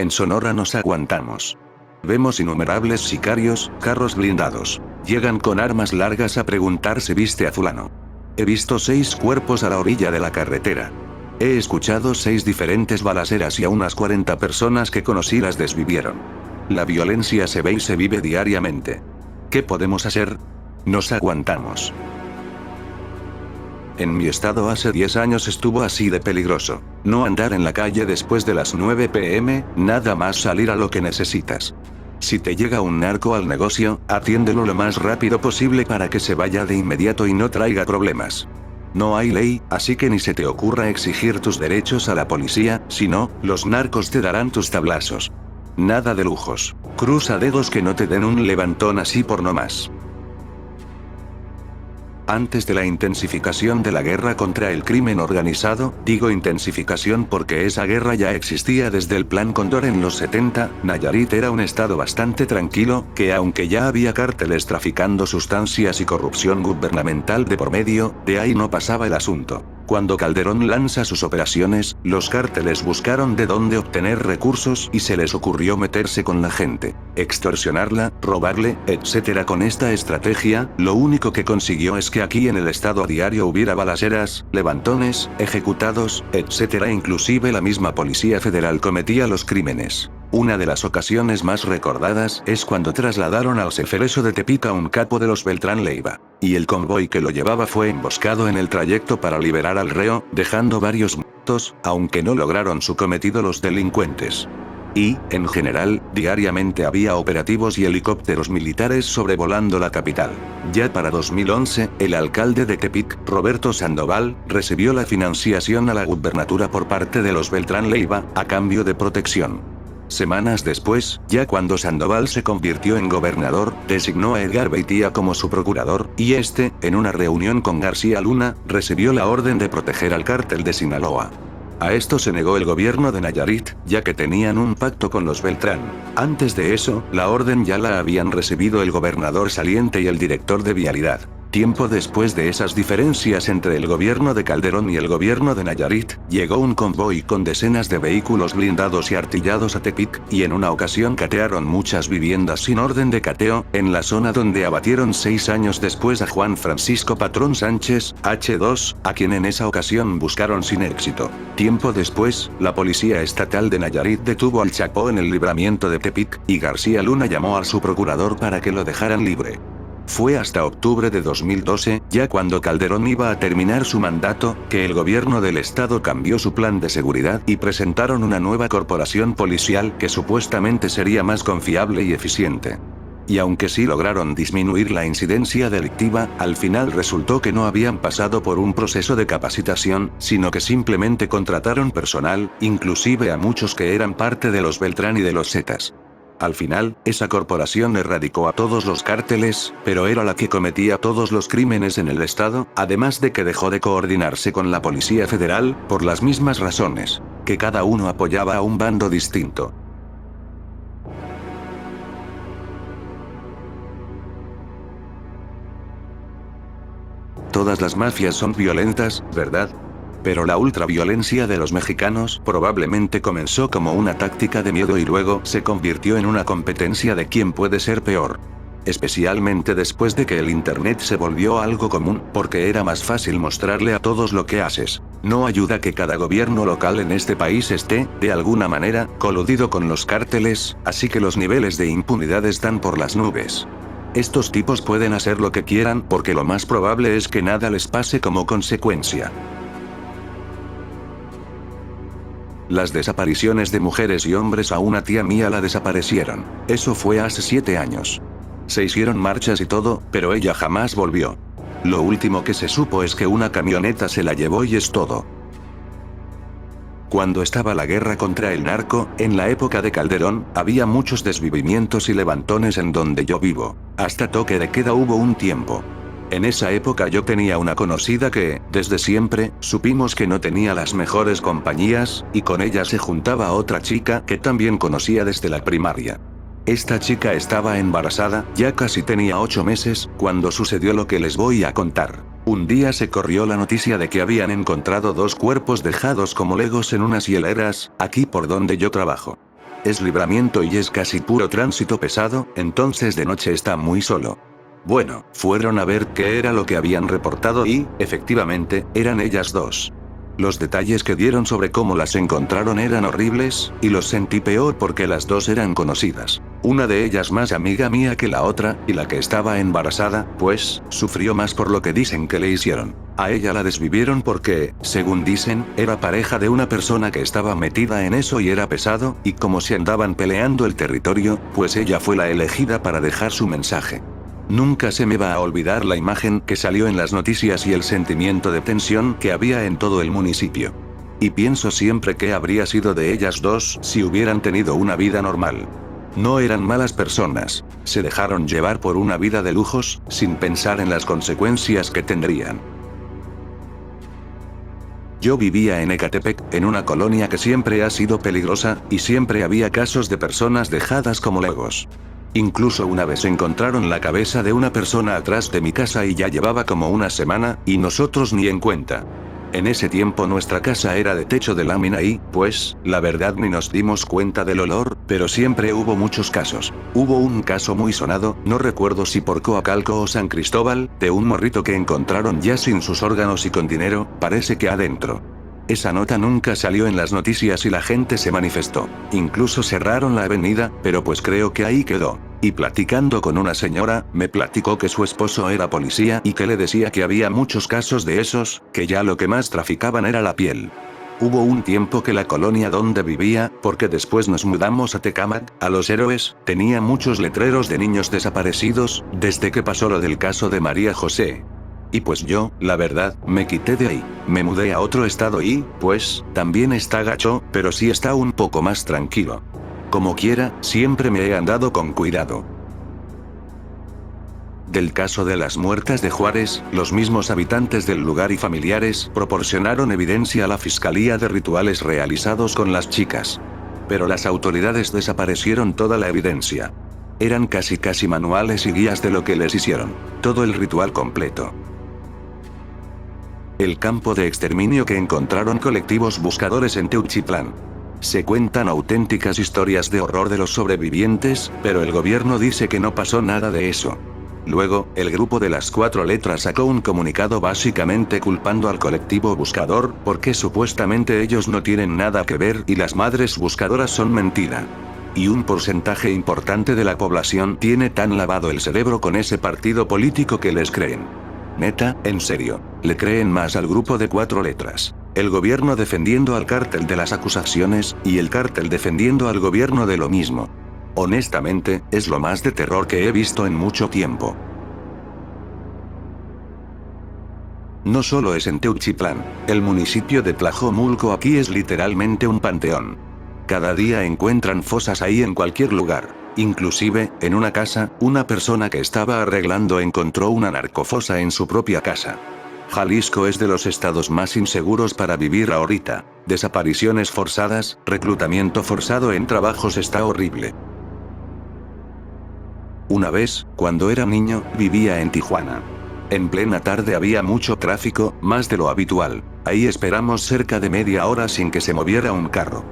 En Sonora nos aguantamos. Vemos innumerables sicarios, carros blindados. Llegan con armas largas a preguntar si viste a fulano. He visto 6 cuerpos a la orilla de la carretera. He escuchado 6 diferentes balaceras y a unas 40 personas que conocí las desvivieron. La violencia se ve y se vive diariamente. ¿Qué podemos hacer? Nos aguantamos. En mi estado hace 10 años estuvo así de peligroso. No andar en la calle después de las 9 p.m., nada más salir a lo que necesitas. Si te llega un narco al negocio, atiéndelo lo más rápido posible para que se vaya de inmediato y no traiga problemas. No hay ley, así que ni se te ocurra exigir tus derechos a la policía, si no, los narcos te darán tus tablazos. Nada de lujos. Cruza dedos que no te den un levantón así por nomás. Antes de la intensificación de la guerra contra el crimen organizado, digo intensificación porque esa guerra ya existía desde el Plan Cóndor en los 70, Nayarit era un estado bastante tranquilo, que aunque ya había cárteles traficando sustancias y corrupción gubernamental de por medio, de ahí no pasaba el asunto. Cuando Calderón lanza sus operaciones, los cárteles buscaron de dónde obtener recursos y se les ocurrió meterse con la gente, extorsionarla, robarle, etc. Con esta estrategia, lo único que consiguió es que aquí en el estado a diario hubiera balaceras, levantones, ejecutados, etc. Inclusive la misma Policía Federal cometía los crímenes. Una de las ocasiones más recordadas es cuando trasladaron al Ceferezo de Tepic a un capo de los Beltrán Leiva, y el convoy que lo llevaba fue emboscado en el trayecto para liberar al reo, dejando varios muertos, aunque no lograron su cometido los delincuentes. Y, en general, diariamente había operativos y helicópteros militares sobrevolando la capital. Ya para 2011, el alcalde de Tepic, Roberto Sandoval, recibió la financiación a la gubernatura por parte de los Beltrán Leiva, a cambio de protección. Semanas después, ya cuando Sandoval se convirtió en gobernador, designó a Edgar Beitia como su procurador, y este, en una reunión con García Luna, recibió la orden de proteger al cártel de Sinaloa. A esto se negó el gobierno de Nayarit, ya que tenían un pacto con los Beltrán. Antes de eso, la orden ya la habían recibido el gobernador saliente y el director de Vialidad. Tiempo después de esas diferencias entre el gobierno de Calderón y el gobierno de Nayarit, llegó un convoy con decenas de vehículos blindados y artillados a Tepic, y en una ocasión catearon muchas viviendas sin orden de cateo, en la zona donde abatieron 6 años después a Juan Francisco Patrón Sánchez, H2, a quien en esa ocasión buscaron sin éxito. Tiempo después, la Policía Estatal de Nayarit detuvo al Chapo en el libramiento de Tepic, y García Luna llamó a su procurador para que lo dejaran libre. Fue hasta octubre de 2012, ya cuando Calderón iba a terminar su mandato, que el gobierno del estado cambió su plan de seguridad y presentaron una nueva corporación policial que supuestamente sería más confiable y eficiente. Y aunque sí lograron disminuir la incidencia delictiva, al final resultó que no habían pasado por un proceso de capacitación, sino que simplemente contrataron personal, inclusive a muchos que eran parte de los Beltrán y de los Zetas. Al final, esa corporación erradicó a todos los cárteles, pero era la que cometía todos los crímenes en el estado, además de que dejó de coordinarse con la Policía Federal, por las mismas razones, que cada uno apoyaba a un bando distinto. Todas las mafias son violentas, ¿verdad? Pero la ultraviolencia de los mexicanos probablemente comenzó como una táctica de miedo y luego se convirtió en una competencia de quién puede ser peor. Especialmente después de que el internet se volvió algo común, porque era más fácil mostrarle a todos lo que haces. No ayuda que cada gobierno local en este país esté, de alguna manera, coludido con los cárteles, así que los niveles de impunidad están por las nubes. Estos tipos pueden hacer lo que quieran porque lo más probable es que nada les pase como consecuencia. Las desapariciones de mujeres y hombres, a una tía mía la desaparecieron. Eso fue hace 7 años. Se hicieron marchas y todo, pero ella jamás volvió. Lo último que se supo es que una camioneta se la llevó y es todo. Cuando estaba la guerra contra el narco, en la época de Calderón, había muchos desvivimientos y levantones en donde yo vivo. Hasta toque de queda hubo un tiempo. En esa época yo tenía una conocida que, desde siempre, supimos que no tenía las mejores compañías, y con ella se juntaba otra chica que también conocía desde la primaria. Esta chica estaba embarazada, ya casi tenía 8 meses, cuando sucedió lo que les voy a contar. Un día se corrió la noticia de que habían encontrado 2 cuerpos dejados como legos en unas hieleras, aquí por donde yo trabajo. Es Libramiento y es casi puro tránsito pesado, entonces de noche está muy solo. Bueno, fueron a ver qué era lo que habían reportado y, efectivamente, eran ellas 2. Los detalles que dieron sobre cómo las encontraron eran horribles, y los sentí peor porque las 2 eran conocidas. Una de ellas más amiga mía que la otra, y la que estaba embarazada, pues, sufrió más por lo que dicen que le hicieron. A ella la desvivieron porque, según dicen, era pareja de una persona que estaba metida en eso y era pesado, y como se andaban peleando el territorio, pues ella fue la elegida para dejar su mensaje. Nunca se me va a olvidar la imagen que salió en las noticias y el sentimiento de tensión que había en todo el municipio. Y pienso siempre qué habría sido de ellas 2 si hubieran tenido una vida normal. No eran malas personas, se dejaron llevar por una vida de lujos, sin pensar en las consecuencias que tendrían. Yo vivía en Ecatepec, en una colonia que siempre ha sido peligrosa, y siempre había casos de personas dejadas como legos. Incluso una vez encontraron la cabeza de una persona atrás de mi casa y ya llevaba como una semana, y nosotros ni en cuenta. En ese tiempo nuestra casa era de techo de lámina y, pues, la verdad ni nos dimos cuenta del olor, pero siempre hubo muchos casos. Hubo un caso muy sonado, no recuerdo si por Coacalco o San Cristóbal, de un morrito que encontraron ya sin sus órganos y con dinero, parece que adentro. Esa nota nunca salió en las noticias y la gente se manifestó. Incluso cerraron la avenida, pero pues creo que ahí quedó. Y platicando con una señora, me platicó que su esposo era policía y que le decía que había muchos casos de esos, que ya lo que más traficaban era la piel. Hubo un tiempo que la colonia donde vivía, porque después nos mudamos a Tecámac, a Los Héroes, tenía muchos letreros de niños desaparecidos, desde que pasó lo del caso de María José. Y pues yo, la verdad, me quité de ahí. Me mudé a otro estado y, pues, también está gacho, pero sí está un poco más tranquilo. Como quiera, siempre me he andado con cuidado. Del caso de las muertas de Juárez, los mismos habitantes del lugar y familiares proporcionaron evidencia a la fiscalía de rituales realizados con las chicas. Pero las autoridades desaparecieron toda la evidencia. Eran casi manuales y guías de lo que les hicieron. Todo el ritual completo. El campo de exterminio que encontraron colectivos buscadores en Teuchitlán. Se cuentan auténticas historias de horror de los sobrevivientes, pero el gobierno dice que no pasó nada de eso. Luego, el grupo de las 4 letras sacó un comunicado básicamente culpando al colectivo buscador, porque supuestamente ellos no tienen nada que ver y las madres buscadoras son mentira. Y un porcentaje importante de la población tiene tan lavado el cerebro con ese partido político que les creen. Neta, en serio, le creen más al grupo de 4 letras. El gobierno defendiendo al cártel de las acusaciones, y el cártel defendiendo al gobierno de lo mismo. Honestamente, es lo más de terror que he visto en mucho tiempo. No solo es en Teuchitlán, el municipio de Tlajomulco aquí es literalmente un panteón. Cada día encuentran fosas ahí en cualquier lugar. Inclusive, en una casa, una persona que estaba arreglando encontró una narcofosa en su propia casa. Jalisco es de los estados más inseguros para vivir ahorita. Desapariciones forzadas, reclutamiento forzado en trabajos está horrible. Una vez, cuando era niño, vivía en Tijuana. En plena tarde había mucho tráfico, más de lo habitual. Ahí esperamos cerca de media hora sin que se moviera un carro.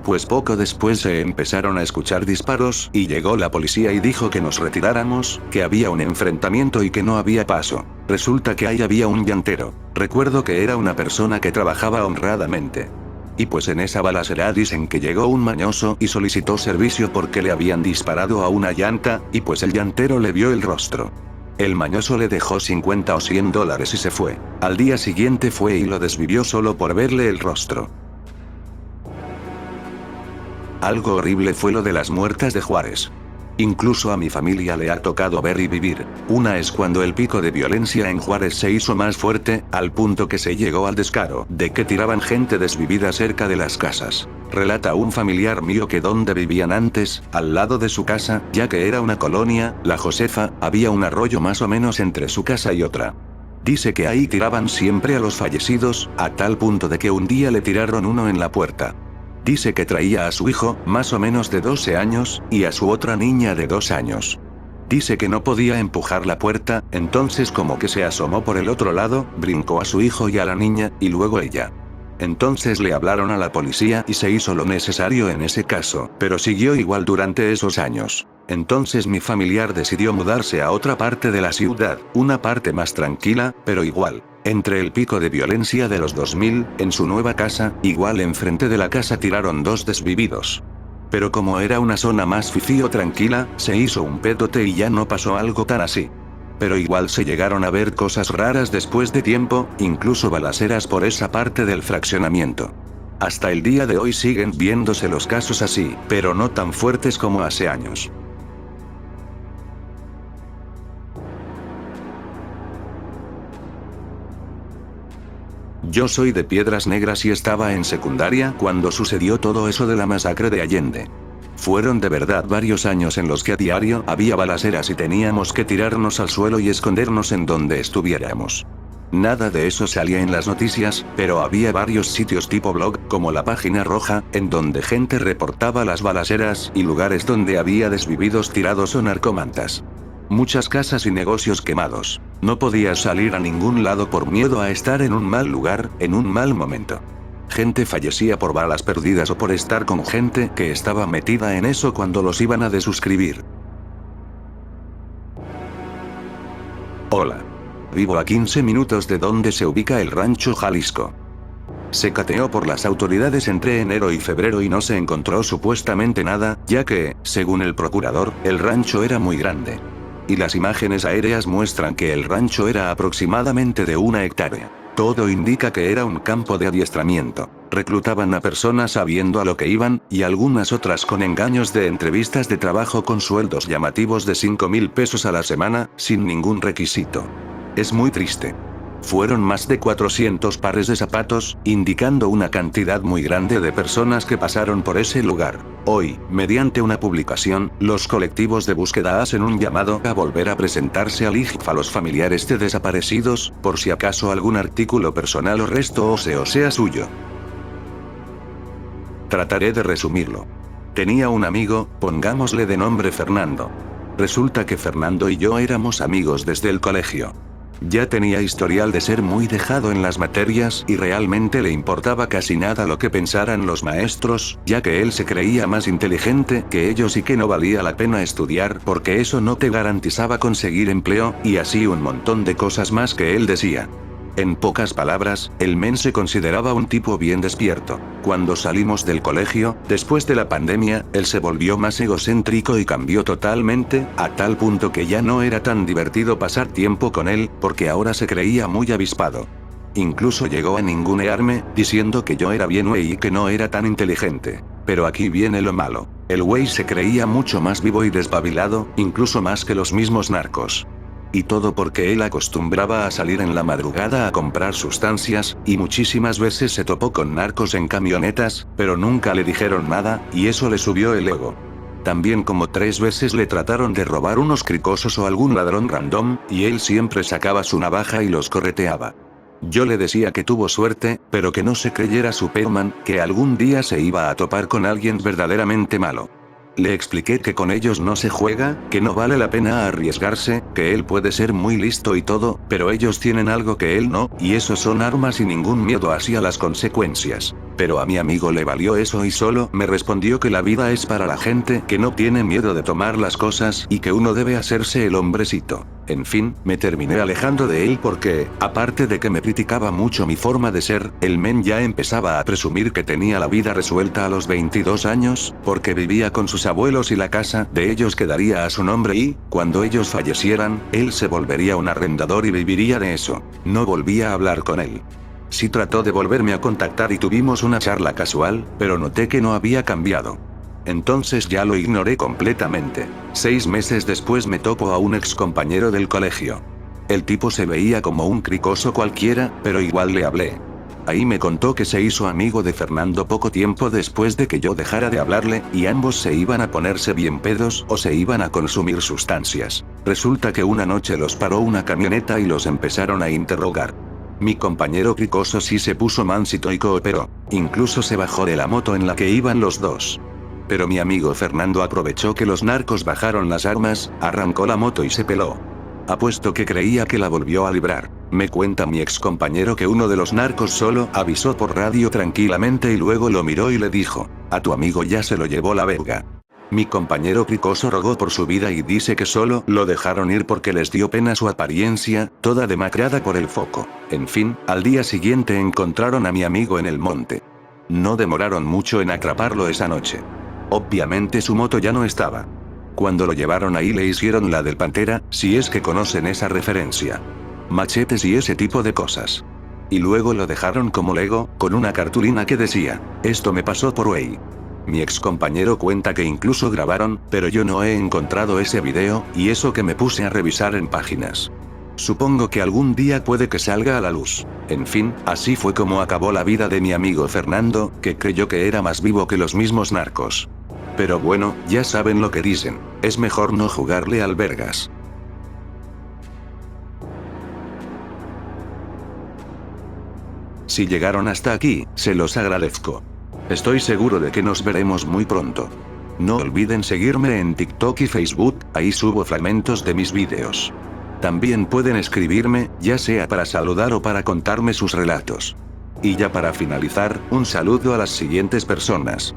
Pues poco después se empezaron a escuchar disparos, y llegó la policía y dijo que nos retiráramos, que había un enfrentamiento y que no había paso. Resulta que ahí había un llantero. Recuerdo que era una persona que trabajaba honradamente. Y pues en esa balacera dicen que llegó un mañoso y solicitó servicio porque le habían disparado a una llanta, y pues el llantero le vio el rostro. El mañoso le dejó 50 o 100 dólares y se fue. Al día siguiente fue y lo desvivió solo por verle el rostro. Algo horrible fue lo de las muertas de Juárez. Incluso a mi familia le ha tocado ver y vivir. Una es cuando el pico de violencia en Juárez se hizo más fuerte, al punto que se llegó al descaro de que tiraban gente desvivida cerca de las casas. Relata un familiar mío que donde vivían antes, al lado de su casa, ya que era una colonia, La Josefa, había un arroyo más o menos entre su casa y otra. Dice que ahí tiraban siempre a los fallecidos, a tal punto de que un día le tiraron uno en la puerta. Dice que traía a su hijo, más o menos de 12 años, y a su otra niña de 2 años. Dice que no podía empujar la puerta, entonces como que se asomó por el otro lado, brincó a su hijo y a la niña, y luego ella. Entonces le hablaron a la policía y se hizo lo necesario en ese caso, pero siguió igual durante esos años. Entonces mi familiar decidió mudarse a otra parte de la ciudad, una parte más tranquila, pero igual. Entre el pico de violencia de los 2000, en su nueva casa, igual enfrente de la casa tiraron 2 desvividos. Pero como era una zona más fifí o tranquila, se hizo un pedote y ya no pasó algo tan así. Pero igual se llegaron a ver cosas raras después de tiempo, incluso balaceras por esa parte del fraccionamiento. Hasta el día de hoy siguen viéndose los casos así, pero no tan fuertes como hace años. Yo soy de Piedras Negras y estaba en secundaria cuando sucedió todo eso de la masacre de Allende. Fueron de verdad varios años en los que a diario había balaceras y teníamos que tirarnos al suelo y escondernos en donde estuviéramos. Nada de eso salía en las noticias, pero había varios sitios tipo blog, como la Página Roja, en donde gente reportaba las balaceras y lugares donde había desvividos tirados o narcomantas. Muchas casas y negocios quemados. No podías salir a ningún lado por miedo a estar en un mal lugar, en un mal momento. Gente fallecía por balas perdidas o por estar con gente que estaba metida en eso cuando los iban a desuscribir. Hola. Vivo a 15 minutos de donde se ubica el Rancho Jalisco. Se cateó por las autoridades entre enero y febrero y no se encontró supuestamente nada, ya que, según el procurador, el rancho era muy grande. Y las imágenes aéreas muestran que el rancho era aproximadamente de 1 hectárea. Todo indica que era un campo de adiestramiento. Reclutaban a personas sabiendo a lo que iban, y algunas otras con engaños de entrevistas de trabajo con sueldos llamativos de 5,000 pesos a la semana, sin ningún requisito. Es muy triste. Fueron más de 400 pares de zapatos, indicando una cantidad muy grande de personas que pasaron por ese lugar. Hoy, mediante una publicación, los colectivos de búsqueda hacen un llamado a volver a presentarse al IGF a los familiares de desaparecidos, por si acaso algún artículo personal o resto óseo sea suyo. Trataré de resumirlo. Tenía un amigo, pongámosle de nombre Fernando. Resulta que Fernando y yo éramos amigos desde el colegio. Ya tenía historial de ser muy dejado en las materias y realmente le importaba casi nada lo que pensaran los maestros, ya que él se creía más inteligente que ellos y que no valía la pena estudiar porque eso no te garantizaba conseguir empleo, y así un montón de cosas más que él decía. En pocas palabras, el men se consideraba un tipo bien despierto. Cuando salimos del colegio, después de la pandemia, él se volvió más egocéntrico y cambió totalmente, a tal punto que ya no era tan divertido pasar tiempo con él, porque ahora se creía muy avispado. Incluso llegó a ningunearme, diciendo que yo era bien güey y que no era tan inteligente. Pero aquí viene lo malo. El güey se creía mucho más vivo y despabilado, incluso más que los mismos narcos. Y todo porque él acostumbraba a salir en la madrugada a comprar sustancias, y muchísimas veces se topó con narcos en camionetas, pero nunca le dijeron nada, y eso le subió el ego. También como 3 veces le trataron de robar unos cricosos o algún ladrón random, y él siempre sacaba su navaja y los correteaba. Yo le decía que tuvo suerte, pero que no se creyera Superman, que algún día se iba a topar con alguien verdaderamente malo. Le expliqué que con ellos no se juega, que no vale la pena arriesgarse, que él puede ser muy listo y todo, pero ellos tienen algo que él no, y eso son armas y ningún miedo hacia las consecuencias. Pero a mi amigo le valió eso y solo me respondió que la vida es para la gente que no tiene miedo de tomar las cosas y que uno debe hacerse el hombrecito. En fin, me terminé alejando de él porque, aparte de que me criticaba mucho mi forma de ser, el men ya empezaba a presumir que tenía la vida resuelta a los 22 años, porque vivía con sus abuelos y la casa de ellos quedaría a su nombre y, cuando ellos fallecieran, él se volvería un arrendador y viviría de eso. No volví a hablar con él. Sí trató de volverme a contactar y tuvimos una charla casual, pero noté que no había cambiado. Entonces ya lo ignoré completamente. 6 meses después me topo a un ex compañero del colegio. El tipo se veía como un cricoso cualquiera, pero igual le hablé. Ahí me contó que se hizo amigo de Fernando poco tiempo después de que yo dejara de hablarle, y ambos se iban a ponerse bien pedos o se iban a consumir sustancias. Resulta que una noche los paró una camioneta y los empezaron a interrogar. Mi compañero cricoso sí se puso mansito y cooperó. Incluso se bajó de la moto en la que iban los dos. Pero mi amigo Fernando aprovechó que los narcos bajaron las armas, arrancó la moto y se peló. Apuesto que creía que la volvió a librar. Me cuenta mi ex compañero que uno de los narcos solo avisó por radio tranquilamente y luego lo miró y le dijo: "A tu amigo ya se lo llevó la verga". Mi compañero cricoso rogó por su vida y dice que solo lo dejaron ir porque les dio pena su apariencia, toda demacrada por el foco. En fin, al día siguiente encontraron a mi amigo en el monte. No demoraron mucho en atraparlo esa noche. Obviamente su moto ya no estaba. Cuando lo llevaron ahí le hicieron la del Pantera, si es que conocen esa referencia. Machetes y ese tipo de cosas. Y luego lo dejaron como Lego, con una cartulina que decía: "Esto me pasó por güey". Mi ex compañero cuenta que incluso grabaron, pero yo no he encontrado ese video, y eso que me puse a revisar en páginas. Supongo que algún día puede que salga a la luz. En fin, así fue como acabó la vida de mi amigo Fernando, que creyó que era más vivo que los mismos narcos. Pero bueno, ya saben lo que dicen, es mejor no jugarle al vergas. Si llegaron hasta aquí, se los agradezco. Estoy seguro de que nos veremos muy pronto. No olviden seguirme en TikTok y Facebook, ahí subo fragmentos de mis vídeos. También pueden escribirme, ya sea para saludar o para contarme sus relatos. Y ya para finalizar, un saludo a las siguientes personas.